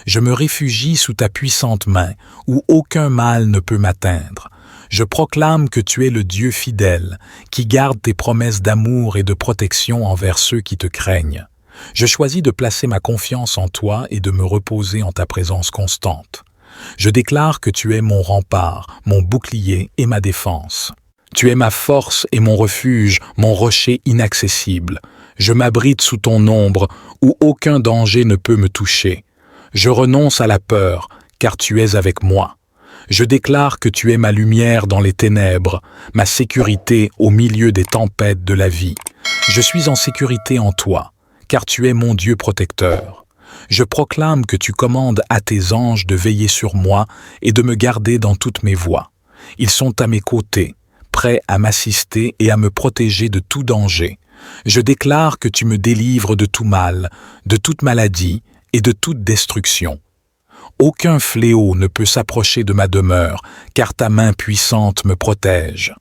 Je me réfugie sous ta puissante main, où aucun mal ne peut m'atteindre. Je proclame que tu es le Dieu fidèle, qui garde tes promesses d'amour et de protection envers ceux qui te craignent. Je choisis de placer ma confiance en toi et de me reposer en ta présence constante. Je déclare que tu es mon rempart, mon bouclier et ma défense. Tu es ma force et mon refuge, mon rocher inaccessible. Je m'abrite sous ton ombre, où aucun danger ne peut me toucher. Je renonce à la peur, car tu es avec moi. Je déclare que tu es ma lumière dans les ténèbres, ma sécurité au milieu des tempêtes de la vie. Je suis en sécurité en toi, car tu es mon Dieu protecteur. Je proclame que tu commandes à tes anges de veiller sur moi et de me garder dans toutes mes voies. Ils sont à mes côtés, prêts à m'assister et à me protéger de tout danger. Je déclare que tu me délivres de tout mal, de toute maladie et de toute destruction. Aucun fléau ne peut s'approcher de ma demeure, car ta main puissante me protège.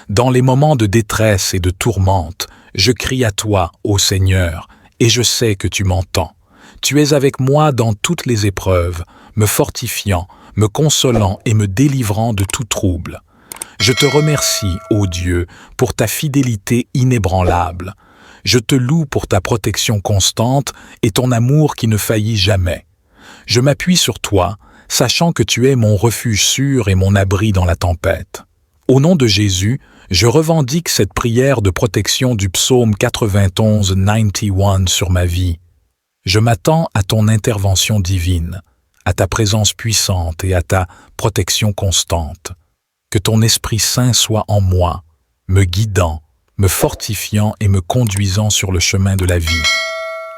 Dans les moments de détresse et de tourmente, je crie à toi, ô Seigneur, et je sais que tu m'entends. Tu es avec moi dans toutes les épreuves, me fortifiant, me consolant et me délivrant de tout trouble. Je te remercie, ô Dieu, pour ta fidélité inébranlable. Je te loue pour ta protection constante et ton amour qui ne faillit jamais. Je m'appuie sur toi, sachant que tu es mon refuge sûr et mon abri dans la tempête. Au nom de Jésus, je revendique cette prière de protection du psaume 91 sur ma vie. Je m'attends à ton intervention divine, à ta présence puissante et à ta protection constante. Que ton Esprit Saint soit en moi, me guidant, me fortifiant et me conduisant sur le chemin de la vie.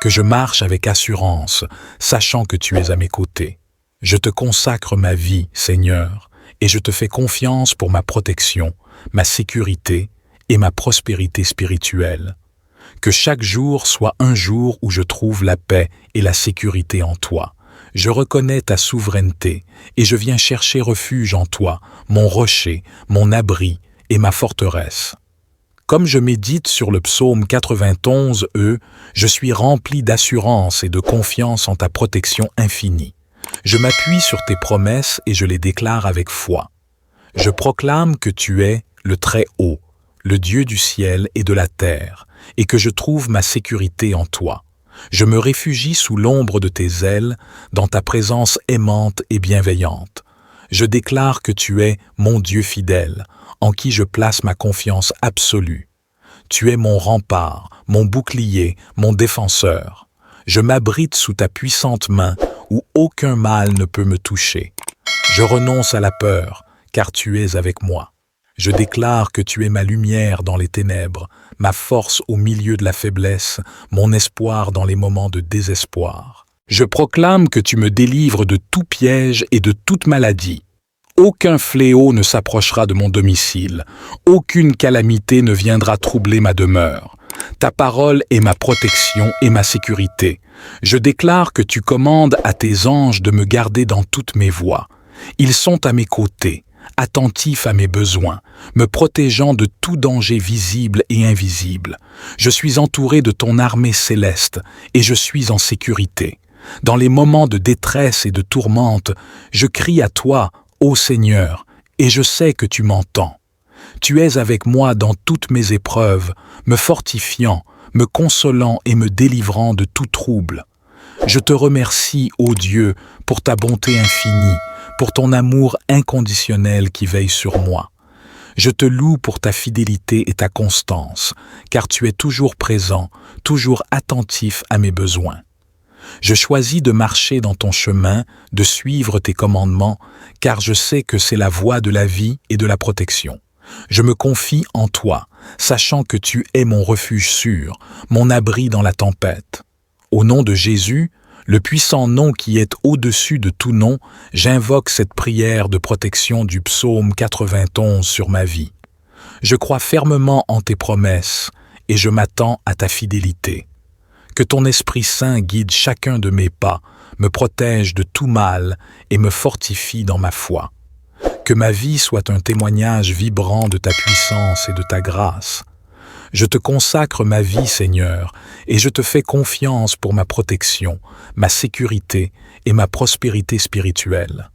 Que je marche avec assurance, sachant que tu es à mes côtés. Je te consacre ma vie, Seigneur, et je te fais confiance pour ma protection, ma sécurité et ma prospérité spirituelle. Que chaque jour soit un jour où je trouve la paix et la sécurité en toi. Je reconnais ta souveraineté et je viens chercher refuge en toi, mon rocher, mon abri et ma forteresse. Comme je médite sur le psaume 91, je suis rempli d'assurance et de confiance en ta protection infinie. Je m'appuie sur tes promesses et je les déclare avec foi. Je proclame que tu es le Très-Haut, le Dieu du ciel et de la terre, et que je trouve ma sécurité en toi. Je me réfugie sous l'ombre de tes ailes, dans ta présence aimante et bienveillante. Je déclare que tu es mon Dieu fidèle, en qui je place ma confiance absolue. Tu es mon rempart, mon bouclier, mon défenseur. Je m'abrite sous ta puissante main, où aucun mal ne peut me toucher. Je renonce à la peur, car tu es avec moi. Je déclare que tu es ma lumière dans les ténèbres, ma force au milieu de la faiblesse, mon espoir dans les moments de désespoir. Je proclame que tu me délivres de tout piège et de toute maladie. Aucun fléau ne s'approchera de mon domicile, aucune calamité ne viendra troubler ma demeure. Ta parole est ma protection et ma sécurité. Je déclare que tu commandes à tes anges de me garder dans toutes mes voies. Ils sont à mes côtés, attentifs à mes besoins, me protégeant de tout danger visible et invisible. Je suis entouré de ton armée céleste et je suis en sécurité. Dans les moments de détresse et de tourmente, je crie à toi, ô Seigneur, et je sais que tu m'entends. Tu es avec moi dans toutes mes épreuves, me fortifiant, me consolant et me délivrant de tout trouble. Je te remercie, ô Dieu, pour ta bonté infinie, pour ton amour inconditionnel qui veille sur moi. Je te loue pour ta fidélité et ta constance, car tu es toujours présent, toujours attentif à mes besoins. Je choisis de marcher dans ton chemin, de suivre tes commandements, car je sais que c'est la voie de la vie et de la protection. Je me confie en toi, sachant que tu es mon refuge sûr, mon abri dans la tempête. Au nom de Jésus, le puissant nom qui est au-dessus de tout nom, j'invoque cette prière de protection du psaume 91 sur ma vie. Je crois fermement en tes promesses et je m'attends à ta fidélité. Que ton Esprit Saint guide chacun de mes pas, me protège de tout mal et me fortifie dans ma foi. Que ma vie soit un témoignage vibrant de ta puissance et de ta grâce. Je te consacre ma vie, Seigneur, et je te fais confiance pour ma protection, ma sécurité et ma prospérité spirituelle.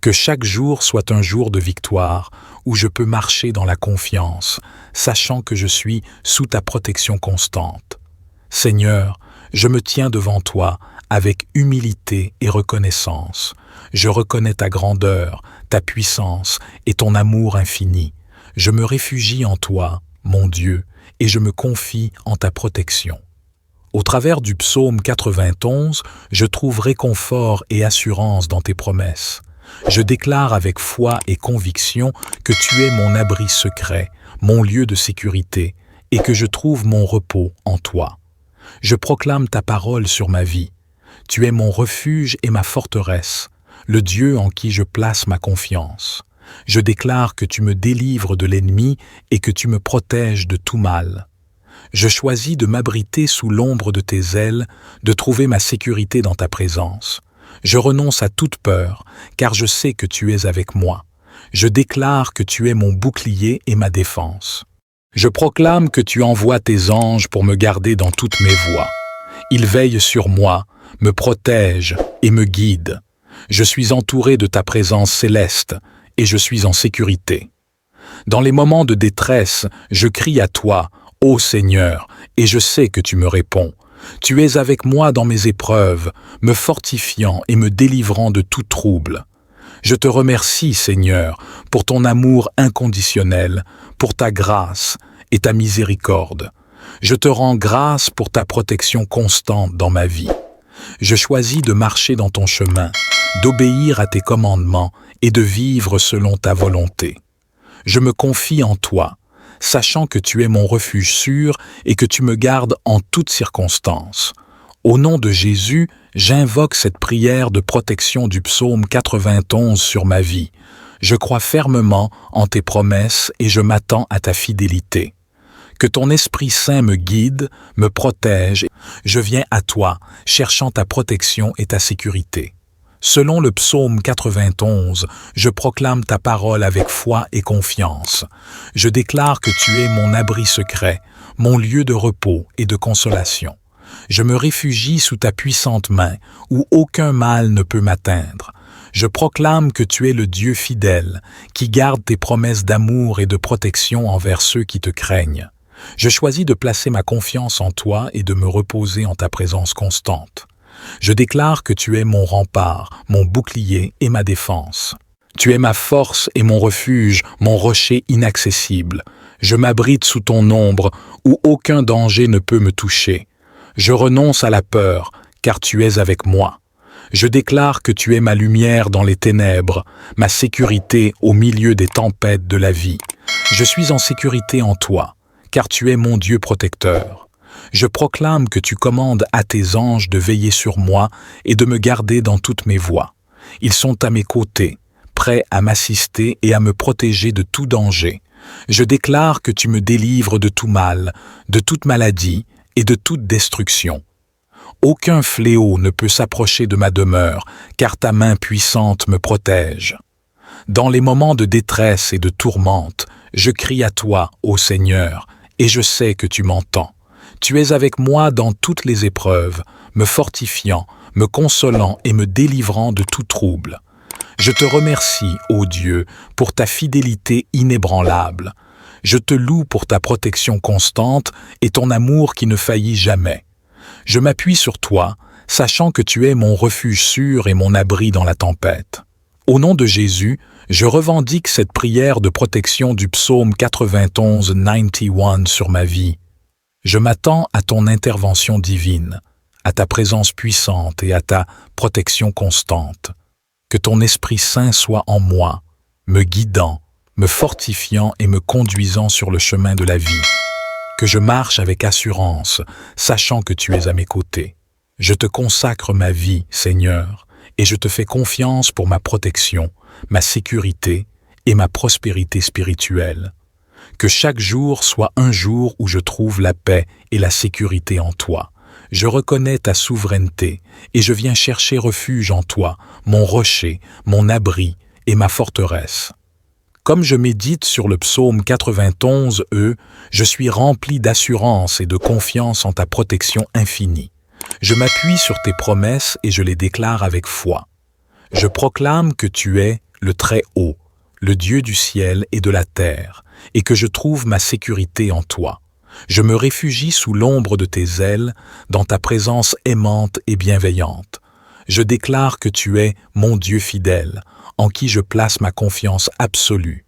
Que chaque jour soit un jour de victoire où je peux marcher dans la confiance, sachant que je suis sous ta protection constante. Seigneur, je me tiens devant toi avec humilité et reconnaissance. Je reconnais ta grandeur, ta puissance et ton amour infini. Je me réfugie en toi, mon Dieu, et je me confie en ta protection. Au travers du psaume 91, je trouve réconfort et assurance dans tes promesses. Je déclare avec foi et conviction que tu es mon abri secret, mon lieu de sécurité, et que je trouve mon repos en toi. Je proclame ta parole sur ma vie. Tu es mon refuge et ma forteresse, le Dieu en qui je place ma confiance. Je déclare que tu me délivres de l'ennemi et que tu me protèges de tout mal. Je choisis de m'abriter sous l'ombre de tes ailes, de trouver ma sécurité dans ta présence. Je renonce à toute peur, car je sais que tu es avec moi. Je déclare que tu es mon bouclier et ma défense. Je proclame que tu envoies tes anges pour me garder dans toutes mes voies. Ils veillent sur moi, me protègent et me guident. Je suis entouré de ta présence céleste et je suis en sécurité. Dans les moments de détresse, je crie à toi, ô Seigneur, et je sais que tu me réponds. Tu es avec moi dans mes épreuves, me fortifiant et me délivrant de tout trouble. Je te remercie, Seigneur, pour ton amour inconditionnel, pour ta grâce et ta miséricorde. Je te rends grâce pour ta protection constante dans ma vie. Je choisis de marcher dans ton chemin, d'obéir à tes commandements et de vivre selon ta volonté. Je me confie en toi, sachant que tu es mon refuge sûr et que tu me gardes en toutes circonstances. Au nom de Jésus, j'invoque cette prière de protection du psaume 91 sur ma vie. Je crois fermement en tes promesses et je m'attends à ta fidélité. Que ton Esprit Saint me guide, me protège. Je viens à toi, cherchant ta protection et ta sécurité. Selon le psaume 91, je proclame ta parole avec foi et confiance. Je déclare que tu es mon abri secret, mon lieu de repos et de consolation. Je me réfugie sous ta puissante main, où aucun mal ne peut m'atteindre. Je proclame que tu es le Dieu fidèle, qui garde tes promesses d'amour et de protection envers ceux qui te craignent. Je choisis de placer ma confiance en toi et de me reposer en ta présence constante. Je déclare que tu es mon rempart, mon bouclier et ma défense. Tu es ma force et mon refuge, mon rocher inaccessible. Je m'abrite sous ton ombre, où aucun danger ne peut me toucher. Je renonce à la peur, car tu es avec moi. Je déclare que tu es ma lumière dans les ténèbres, ma sécurité au milieu des tempêtes de la vie. Je suis en sécurité en toi, car tu es mon Dieu protecteur. Je proclame que tu commandes à tes anges de veiller sur moi et de me garder dans toutes mes voies. Ils sont à mes côtés, prêts à m'assister et à me protéger de tout danger. Je déclare que tu me délivres de tout mal, de toute maladie et de toute destruction. Aucun fléau ne peut s'approcher de ma demeure, car ta main puissante me protège. Dans les moments de détresse et de tourmente, je crie à toi, ô Seigneur, et je sais que tu m'entends. Tu es avec moi dans toutes les épreuves, me fortifiant, me consolant et me délivrant de tout trouble. Je te remercie, ô Dieu, pour ta fidélité inébranlable. Je te loue pour ta protection constante et ton amour qui ne faillit jamais. Je m'appuie sur toi, sachant que tu es mon refuge sûr et mon abri dans la tempête. Au nom de Jésus, je revendique cette prière de protection du psaume 91 sur ma vie. Je m'attends à ton intervention divine, à ta présence puissante et à ta protection constante. Que ton Esprit Saint soit en moi, me guidant, me fortifiant et me conduisant sur le chemin de la vie. Que je marche avec assurance, sachant que tu es à mes côtés. Je te consacre ma vie, Seigneur, et je te fais confiance pour ma protection, ma sécurité et ma prospérité spirituelle. Que chaque jour soit un jour où je trouve la paix et la sécurité en toi. Je reconnais ta souveraineté et je viens chercher refuge en toi, mon rocher, mon abri et ma forteresse. Comme je médite sur le psaume 91, je suis rempli d'assurance et de confiance en ta protection infinie. Je m'appuie sur tes promesses et je les déclare avec foi. Je proclame que tu es le Très-Haut, le Dieu du ciel et de la terre, et que je trouve ma sécurité en toi. Je me réfugie sous l'ombre de tes ailes, dans ta présence aimante et bienveillante. Je déclare que tu es mon Dieu fidèle, en qui je place ma confiance absolue.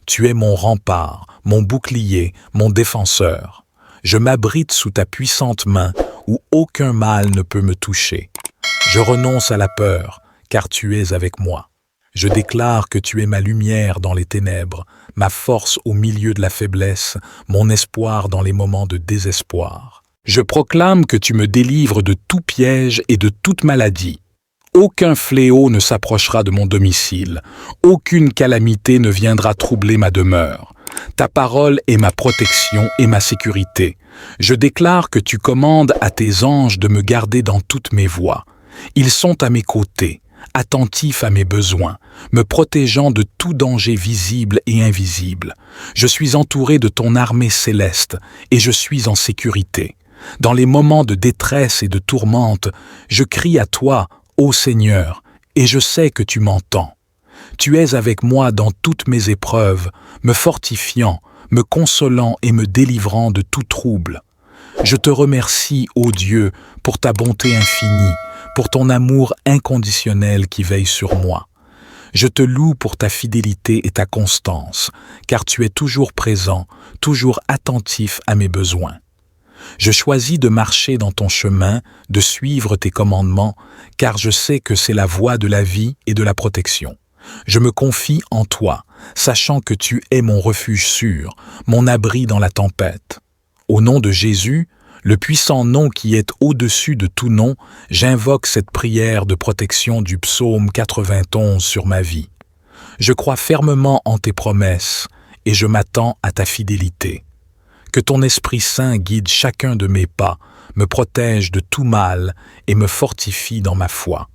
Tu es mon rempart, mon bouclier, mon défenseur. Je m'abrite sous ta puissante main, où aucun mal ne peut me toucher. Je renonce à la peur, car tu es avec moi. Je déclare que tu es ma lumière dans les ténèbres, ma force au milieu de la faiblesse, mon espoir dans les moments de désespoir. Je proclame que tu me délivres de tout piège et de toute maladie. Aucun fléau ne s'approchera de mon domicile, aucune calamité ne viendra troubler ma demeure. Ta parole est ma protection et ma sécurité. Je déclare que tu commandes à tes anges de me garder dans toutes mes voies. Ils sont à mes côtés, attentifs à mes besoins, me protégeant de tout danger visible et invisible. Je suis entouré de ton armée céleste et je suis en sécurité. Dans les moments de détresse et de tourmente, je crie à toi, ô Seigneur, et je sais que tu m'entends. Tu es avec moi dans toutes mes épreuves, me fortifiant, me consolant et me délivrant de tout trouble. Je te remercie, ô Dieu, pour ta bonté infinie, pour ton amour inconditionnel qui veille sur moi. Je te loue pour ta fidélité et ta constance, car tu es toujours présent, toujours attentif à mes besoins. Je choisis de marcher dans ton chemin, de suivre tes commandements, car je sais que c'est la voie de la vie et de la protection. Je me confie en toi, sachant que tu es mon refuge sûr, mon abri dans la tempête. Au nom de Jésus, le puissant nom qui est au-dessus de tout nom, j'invoque cette prière de protection du psaume 91 sur ma vie. Je crois fermement en tes promesses et je m'attends à ta fidélité. Que ton Esprit Saint guide chacun de mes pas, me protège de tout mal et me fortifie dans ma foi.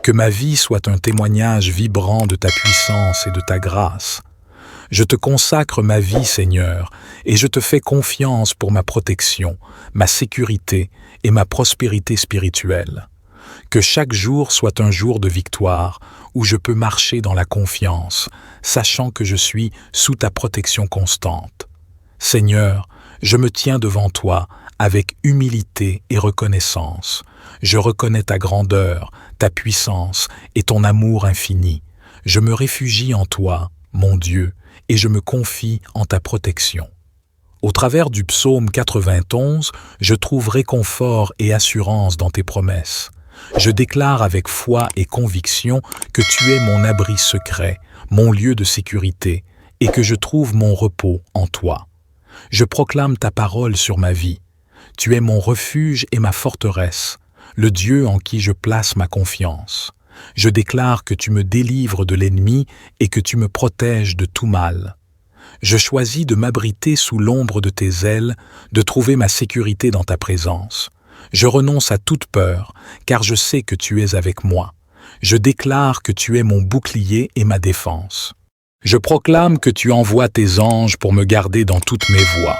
Que ma vie soit un témoignage vibrant de ta puissance et de ta grâce. Je te consacre ma vie, Seigneur, et je te fais confiance pour ma protection, ma sécurité et ma prospérité spirituelle. Que chaque jour soit un jour de victoire, où je peux marcher dans la confiance, sachant que je suis sous ta protection constante. Seigneur, je me tiens devant toi avec humilité et reconnaissance. Je reconnais ta grandeur, ta puissance et ton amour infini. Je me réfugie en toi, mon Dieu, et je me confie en ta protection. Au travers du psaume 91, je trouve réconfort et assurance dans tes promesses. Je déclare avec foi et conviction que tu es mon abri secret, mon lieu de sécurité, et que je trouve mon repos en toi. Je proclame ta parole sur ma vie. Tu es mon refuge et ma forteresse, le Dieu en qui je place ma confiance. Je déclare que tu me délivres de l'ennemi et que tu me protèges de tout mal. Je choisis de m'abriter sous l'ombre de tes ailes, de trouver ma sécurité dans ta présence. Je renonce à toute peur, car je sais que tu es avec moi. Je déclare que tu es mon bouclier et ma défense. Je proclame que tu envoies tes anges pour me garder dans toutes mes voies.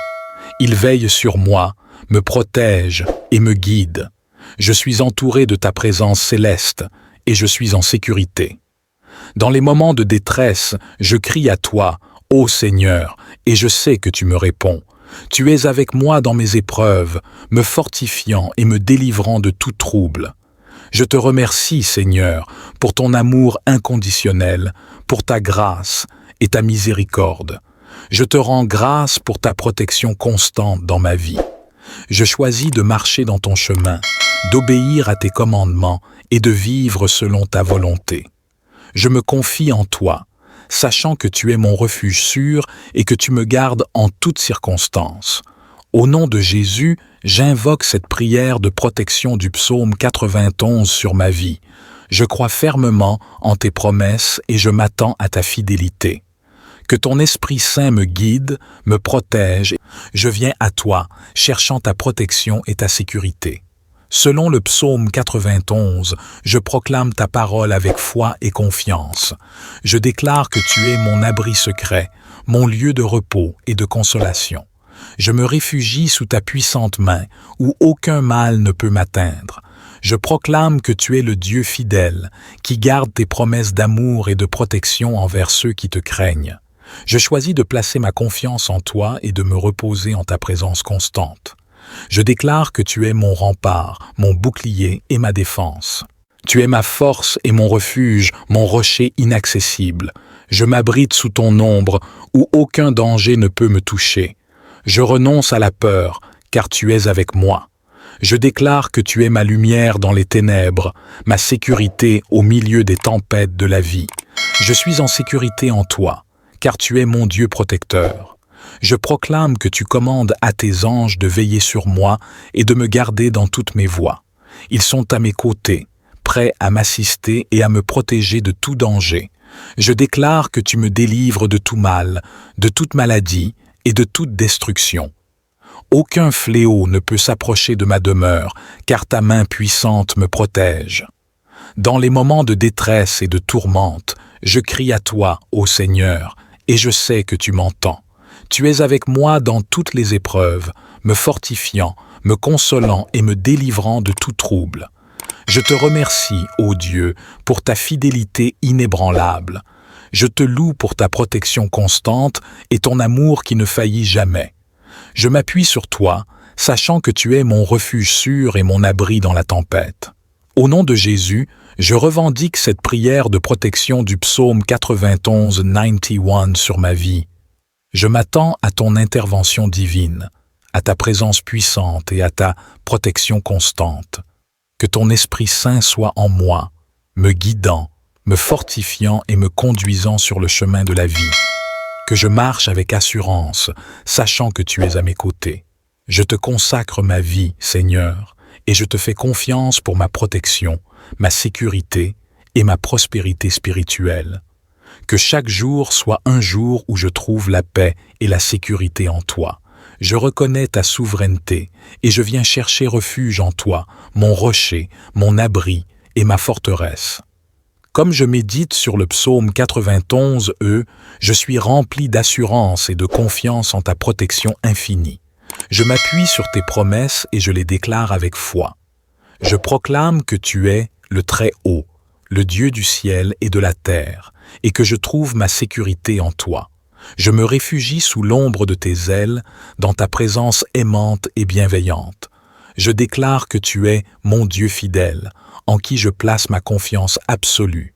Ils veillent sur moi, me protègent et me guident. Je suis entouré de ta présence céleste et je suis en sécurité. Dans les moments de détresse, je crie à toi, ô Seigneur, et je sais que tu me réponds. Tu es avec moi dans mes épreuves, me fortifiant et me délivrant de tout trouble. Je te remercie, Seigneur, pour ton amour inconditionnel, pour ta grâce et ta miséricorde. Je te rends grâce pour ta protection constante dans ma vie. Je choisis de marcher dans ton chemin, d'obéir à tes commandements et de vivre selon ta volonté. Je me confie en toi, sachant que tu es mon refuge sûr et que tu me gardes en toutes circonstances. Au nom de Jésus, j'invoque cette prière de protection du psaume 91 sur ma vie. Je crois fermement en tes promesses et je m'attends à ta fidélité. Que ton Esprit Saint me guide, me protège. Je viens à toi, cherchant ta protection et ta sécurité. Selon le psaume 91, je proclame ta parole avec foi et confiance. Je déclare que tu es mon abri secret, mon lieu de repos et de consolation. Je me réfugie sous ta puissante main, où aucun mal ne peut m'atteindre. Je proclame que tu es le Dieu fidèle, qui garde tes promesses d'amour et de protection envers ceux qui te craignent. Je choisis de placer ma confiance en toi et de me reposer en ta présence constante. Je déclare que tu es mon rempart, mon bouclier et ma défense. Tu es ma force et mon refuge, mon rocher inaccessible. Je m'abrite sous ton ombre, où aucun danger ne peut me toucher. Je renonce à la peur, car tu es avec moi. Je déclare que tu es ma lumière dans les ténèbres, ma sécurité au milieu des tempêtes de la vie. Je suis en sécurité en toi, car tu es mon Dieu protecteur. Je proclame que tu commandes à tes anges de veiller sur moi et de me garder dans toutes mes voies. Ils sont à mes côtés, prêts à m'assister et à me protéger de tout danger. Je déclare que tu me délivres de tout mal, de toute maladie et de toute destruction. Aucun fléau ne peut s'approcher de ma demeure, car ta main puissante me protège. Dans les moments de détresse et de tourmente, je crie à toi, ô Seigneur, et je sais que tu m'entends. Tu es avec moi dans toutes les épreuves, me fortifiant, me consolant et me délivrant de tout trouble. Je te remercie, ô Dieu, pour ta fidélité inébranlable. Je te loue pour ta protection constante et ton amour qui ne faillit jamais. Je m'appuie sur toi, sachant que tu es mon refuge sûr et mon abri dans la tempête. Au nom de Jésus, je revendique cette prière de protection du psaume 91 sur ma vie. Je m'attends à ton intervention divine, à ta présence puissante et à ta protection constante. Que ton Esprit Saint soit en moi, me guidant, me fortifiant et me conduisant sur le chemin de la vie. Que je marche avec assurance, sachant que tu es à mes côtés. Je te consacre ma vie, Seigneur, et je te fais confiance pour ma protection, ma sécurité et ma prospérité spirituelle. Que chaque jour soit un jour où je trouve la paix et la sécurité en toi. Je reconnais ta souveraineté et je viens chercher refuge en toi, mon rocher, mon abri et ma forteresse. Comme je médite sur le psaume 91, je suis rempli d'assurance et de confiance en ta protection infinie. Je m'appuie sur tes promesses et je les déclare avec foi. Je proclame que tu es le Très-Haut, le Dieu du ciel et de la terre, et que je trouve ma sécurité en toi. Je me réfugie sous l'ombre de tes ailes, dans ta présence aimante et bienveillante. Je déclare que tu es mon Dieu fidèle, en qui je place ma confiance absolue.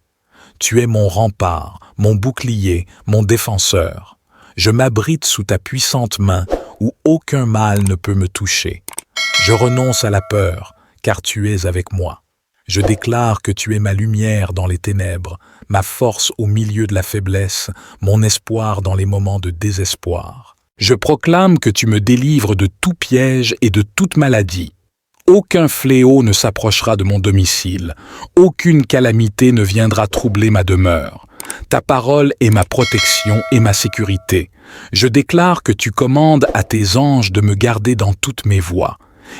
Tu es mon rempart, mon bouclier, mon défenseur. Je m'abrite sous ta puissante main, où aucun mal ne peut me toucher. Je renonce à la peur, car tu es avec moi. Je déclare que tu es ma lumière dans les ténèbres, ma force au milieu de la faiblesse, mon espoir dans les moments de désespoir. Je proclame que tu me délivres de tout piège et de toute maladie. Aucun fléau ne s'approchera de mon domicile, aucune calamité ne viendra troubler ma demeure. Ta parole est ma protection et ma sécurité. Je déclare que tu commandes à tes anges de me garder dans toutes mes voies.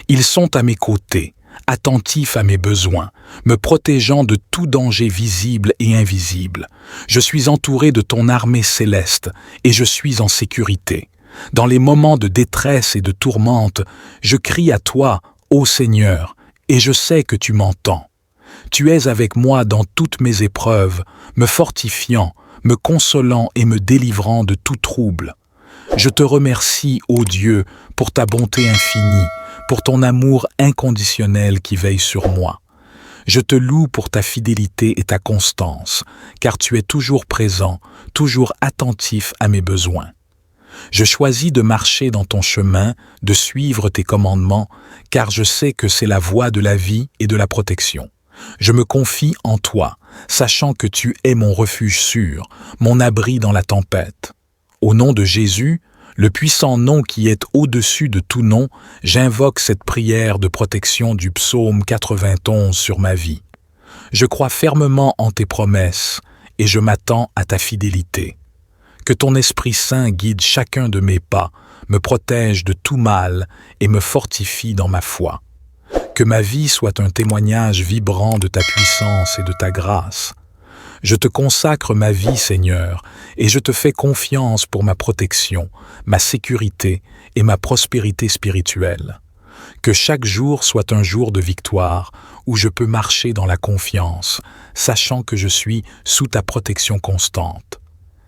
Ils sont à mes côtés, attentifs à mes besoins, me protégeant de tout danger visible et invisible. Je suis entouré de ton armée céleste et je suis en sécurité. Dans les moments de détresse et de tourmente, je crie à toi, ô Seigneur, et je sais que tu m'entends. Tu es avec moi dans toutes mes épreuves, me fortifiant, me consolant et me délivrant de tout trouble. Je te remercie, ô Dieu, pour ta bonté infinie, pour ton amour inconditionnel qui veille sur moi. Je te loue pour ta fidélité et ta constance, car tu es toujours présent, toujours attentif à mes besoins. Je choisis de marcher dans ton chemin, de suivre tes commandements, car je sais que c'est la voie de la vie et de la protection. Je me confie en toi, sachant que tu es mon refuge sûr, mon abri dans la tempête. Au nom de Jésus, le puissant nom qui est au-dessus de tout nom, j'invoque cette prière de protection du psaume 91 sur ma vie. Je crois fermement en tes promesses et je m'attends à ta fidélité. Que ton Esprit Saint guide chacun de mes pas, me protège de tout mal et me fortifie dans ma foi. Que ma vie soit un témoignage vibrant de ta puissance et de ta grâce. Je te consacre ma vie, Seigneur, et je te fais confiance pour ma protection, ma sécurité et ma prospérité spirituelle. Que chaque jour soit un jour de victoire où je peux marcher dans la confiance, sachant que je suis sous ta protection constante.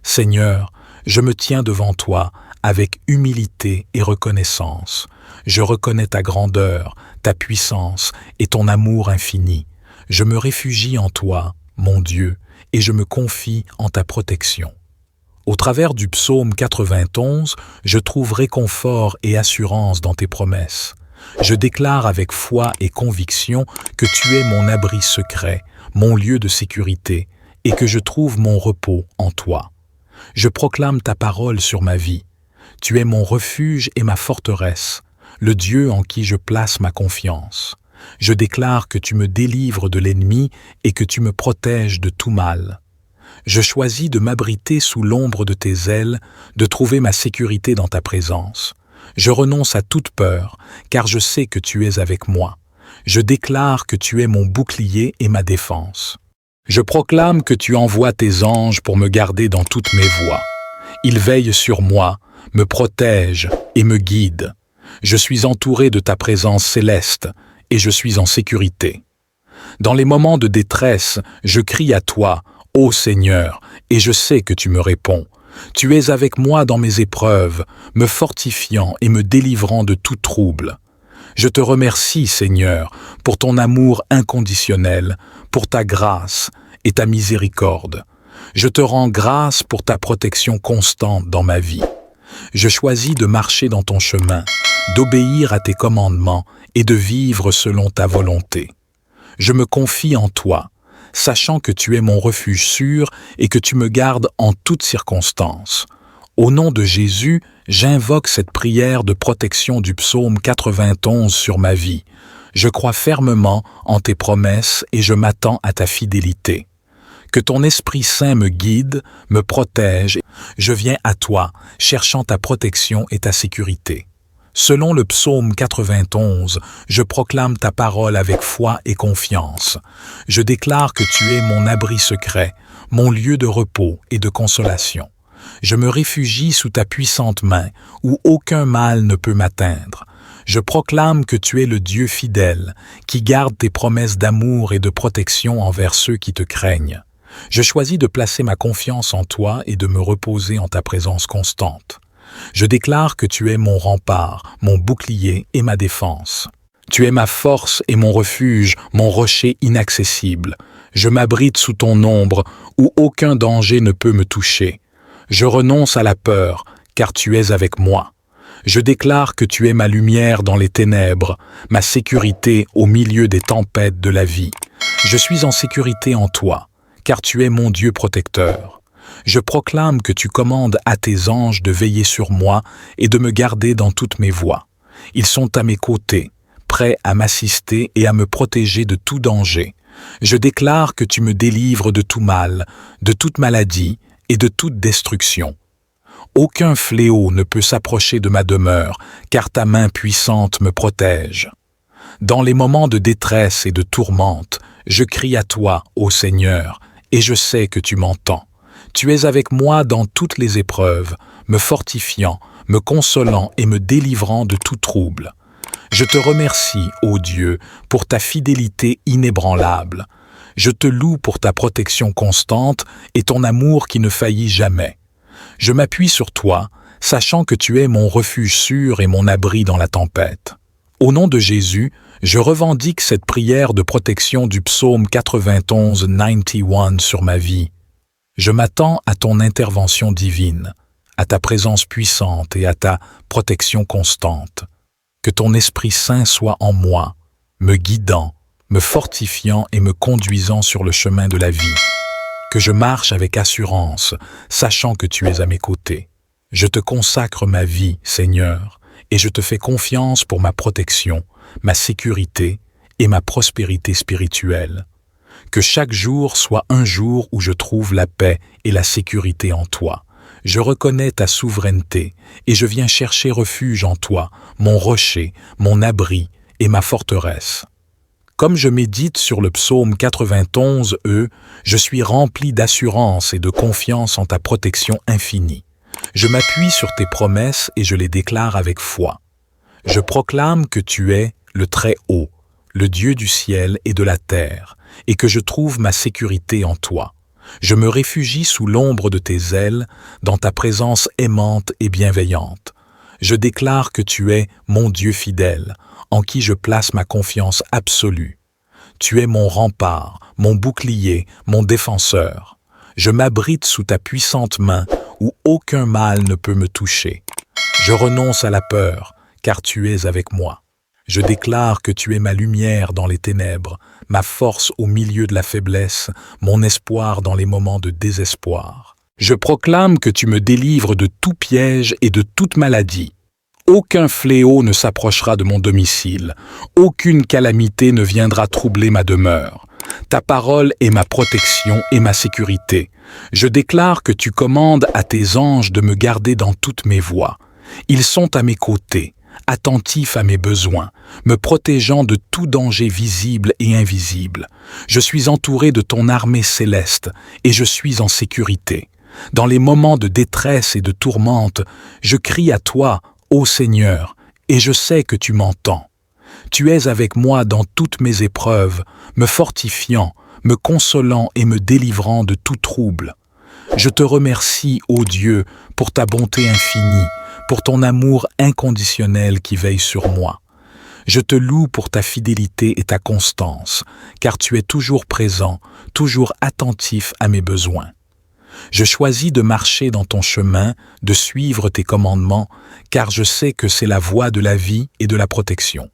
Seigneur, je me tiens devant toi avec humilité et reconnaissance. Je reconnais ta grandeur, ta puissance et ton amour infini. Je me réfugie en toi, mon Dieu, et je me confie en ta protection. Au travers du psaume 91, je trouve réconfort et assurance dans tes promesses. Je déclare avec foi et conviction que tu es mon abri secret, mon lieu de sécurité, et que je trouve mon repos en toi. Je proclame ta parole sur ma vie. Tu es mon refuge et ma forteresse, le Dieu en qui je place ma confiance. Je déclare que tu me délivres de l'ennemi et que tu me protèges de tout mal. Je choisis de m'abriter sous l'ombre de tes ailes, de trouver ma sécurité dans ta présence. Je renonce à toute peur, car je sais que tu es avec moi. Je déclare que tu es mon bouclier et ma défense. Je proclame que tu envoies tes anges pour me garder dans toutes mes voies. Ils veillent sur moi, me protègent et me guident. Je suis entouré de ta présence céleste et je suis en sécurité. Dans les moments de détresse, je crie à toi, ô Seigneur, et je sais que tu me réponds. Tu es avec moi dans mes épreuves, me fortifiant et me délivrant de tout trouble. Je te remercie, Seigneur, pour ton amour inconditionnel, pour ta grâce et ta miséricorde. Je te rends grâce pour ta protection constante dans ma vie. Je choisis de marcher dans ton chemin, d'obéir à tes commandements et de vivre selon ta volonté. Je me confie en toi, sachant que tu es mon refuge sûr et que tu me gardes en toutes circonstances. Au nom de Jésus, j'invoque cette prière de protection du psaume 91 sur ma vie. Je crois fermement en tes promesses et je m'attends à ta fidélité. Que ton Esprit Saint me guide, me protège. Je viens à toi, cherchant ta protection et ta sécurité. Selon le psaume 91, je proclame ta parole avec foi et confiance. Je déclare que tu es mon abri secret, mon lieu de repos et de consolation. Je me réfugie sous ta puissante main, où aucun mal ne peut m'atteindre. Je proclame que tu es le Dieu fidèle, qui garde tes promesses d'amour et de protection envers ceux qui te craignent. Je choisis de placer ma confiance en toi et de me reposer en ta présence constante. Je déclare que tu es mon rempart, mon bouclier et ma défense. Tu es ma force et mon refuge, mon rocher inaccessible. Je m'abrite sous ton ombre, où aucun danger ne peut me toucher. Je renonce à la peur, car tu es avec moi. Je déclare que tu es ma lumière dans les ténèbres, ma sécurité au milieu des tempêtes de la vie. Je suis en sécurité en toi, car tu es mon Dieu protecteur. Je proclame que tu commandes à tes anges de veiller sur moi et de me garder dans toutes mes voies. Ils sont à mes côtés, prêts à m'assister et à me protéger de tout danger. Je déclare que tu me délivres de tout mal, de toute maladie et de toute destruction. Aucun fléau ne peut s'approcher de ma demeure, car ta main puissante me protège. Dans les moments de détresse et de tourmente, je crie à toi, ô Seigneur, et je sais que tu m'entends. Tu es avec moi dans toutes les épreuves, me fortifiant, me consolant et me délivrant de tout trouble. Je te remercie, ô Dieu, pour ta fidélité inébranlable. Je te loue pour ta protection constante et ton amour qui ne faillit jamais. Je m'appuie sur toi, sachant que tu es mon refuge sûr et mon abri dans la tempête. Au nom de Jésus, je revendique cette prière de protection du psaume 91 sur ma vie. Je m'attends à ton intervention divine, à ta présence puissante et à ta protection constante. Que ton Esprit Saint soit en moi, me guidant, me fortifiant et me conduisant sur le chemin de la vie. Que je marche avec assurance, sachant que tu es à mes côtés. Je te consacre ma vie, Seigneur, et je te fais confiance pour ma protection, ma sécurité et ma prospérité spirituelle. Que chaque jour soit un jour où je trouve la paix et la sécurité en toi. Je reconnais ta souveraineté et je viens chercher refuge en toi, mon rocher, mon abri et ma forteresse. Comme je médite sur le psaume 91, je suis rempli d'assurance et de confiance en ta protection infinie. Je m'appuie sur tes promesses et je les déclare avec foi. Je proclame que tu es le Très-Haut, le Dieu du ciel et de la terre, et que je trouve ma sécurité en toi. Je me réfugie sous l'ombre de tes ailes, dans ta présence aimante et bienveillante. Je déclare que tu es mon Dieu fidèle, en qui je place ma confiance absolue. Tu es mon rempart, mon bouclier, mon défenseur. Je m'abrite sous ta puissante main, où aucun mal ne peut me toucher. Je renonce à la peur, car tu es avec moi. Je déclare que tu es ma lumière dans les ténèbres, ma force au milieu de la faiblesse, mon espoir dans les moments de désespoir. Je proclame que tu me délivres de tout piège et de toute maladie. Aucun fléau ne s'approchera de mon domicile, aucune calamité ne viendra troubler ma demeure. Ta parole est ma protection et ma sécurité. Je déclare que tu commandes à tes anges de me garder dans toutes mes voies. Ils sont à mes côtés, attentifs à mes besoins, me protégeant de tout danger visible et invisible. Je suis entouré de ton armée céleste et je suis en sécurité. Dans les moments de détresse et de tourmente, je crie à toi, ô Seigneur, et je sais que tu m'entends. Tu es avec moi dans toutes mes épreuves, me fortifiant, me consolant et me délivrant de tout trouble. Je te remercie, ô Dieu, pour ta bonté infinie, pour ton amour inconditionnel qui veille sur moi. Je te loue pour ta fidélité et ta constance, car tu es toujours présent, toujours attentif à mes besoins. Je choisis de marcher dans ton chemin, de suivre tes commandements, car je sais que c'est la voie de la vie et de la protection.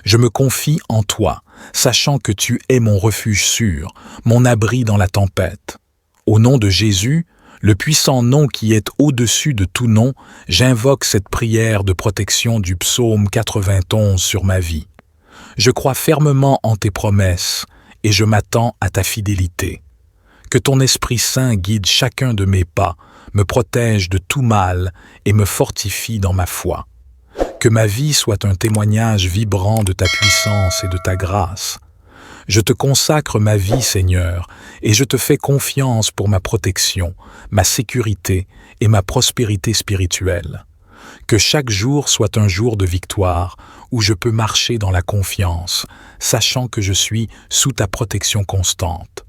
Je me confie en toi, sachant que tu es mon refuge sûr, mon abri dans la tempête. Au nom de Jésus, le puissant nom qui est au-dessus de tout nom, j'invoque cette prière de protection du psaume 91 sur ma vie. Je crois fermement en tes promesses et je m'attends à ta fidélité. Que ton Esprit Saint guide chacun de mes pas, me protège de tout mal et me fortifie dans ma foi. Que ma vie soit un témoignage vibrant de ta puissance et de ta grâce. Je te consacre ma vie, Seigneur, et je te fais confiance pour ma protection, ma sécurité et ma prospérité spirituelle. Que chaque jour soit un jour de victoire, où je peux marcher dans la confiance, sachant que je suis sous ta protection constante.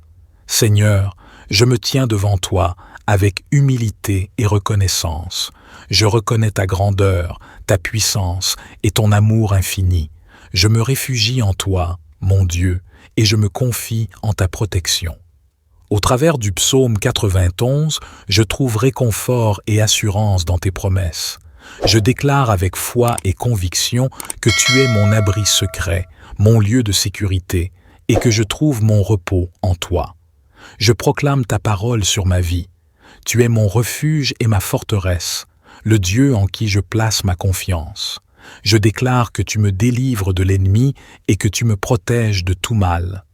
Seigneur, je me tiens devant toi avec humilité et reconnaissance. Je reconnais ta grandeur, ta puissance et ton amour infini. Je me réfugie en toi, mon Dieu, et je me confie en ta protection. Au travers du psaume 91, je trouve réconfort et assurance dans tes promesses. Je déclare avec foi et conviction que tu es mon abri secret, mon lieu de sécurité, et que je trouve mon repos en toi. Je proclame ta parole sur ma vie. Tu es mon refuge et ma forteresse, le Dieu en qui je place ma confiance. Je déclare que tu me délivres de l'ennemi et que tu me protèges de tout mal.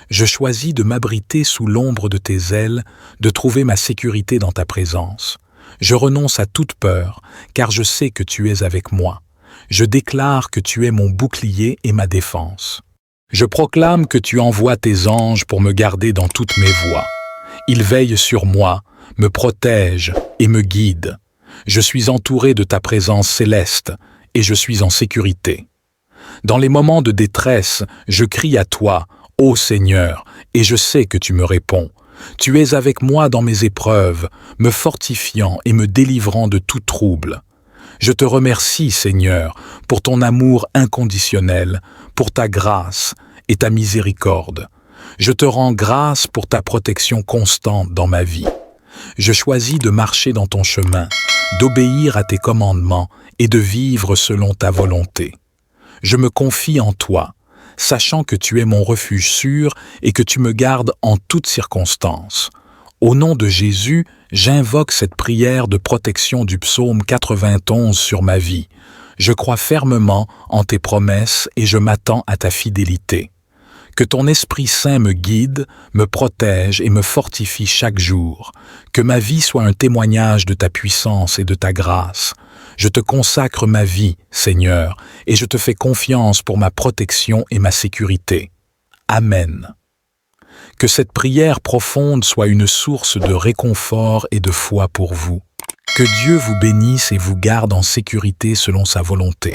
Je choisis de m'abriter sous l'ombre de tes ailes, de trouver ma sécurité dans ta présence. Je renonce à toute peur, car je sais que tu es avec moi. Je déclare que tu es mon bouclier et ma défense. Je proclame que tu envoies tes anges pour me garder dans toutes mes voies. Ils veillent sur moi, me protègent et me guident. Je suis entouré de ta présence céleste et je suis en sécurité. Dans les moments de détresse, je crie à toi, ô Seigneur, et je sais que tu me réponds. Tu es avec moi dans mes épreuves, me fortifiant et me délivrant de tout trouble. Je te remercie, Seigneur, pour ton amour inconditionnel, pour ta grâce et ta miséricorde. Je te rends grâce pour ta protection constante dans ma vie. Je choisis de marcher dans ton chemin, d'obéir à tes commandements et de vivre selon ta volonté. Je me confie en toi, sachant que tu es mon refuge sûr et que tu me gardes en toutes circonstances. Au nom de Jésus, j'invoque cette prière de protection du psaume 91 sur ma vie. Je crois fermement en tes promesses et je m'attends à ta fidélité. Que ton Esprit Saint me guide, me protège et me fortifie chaque jour. Que ma vie soit un témoignage de ta puissance et de ta grâce. Je te consacre ma vie, Seigneur, et je te fais confiance pour ma protection et ma sécurité. Amen. Que cette prière profonde soit une source de réconfort et de foi pour vous. Que Dieu vous bénisse et vous garde en sécurité selon sa volonté.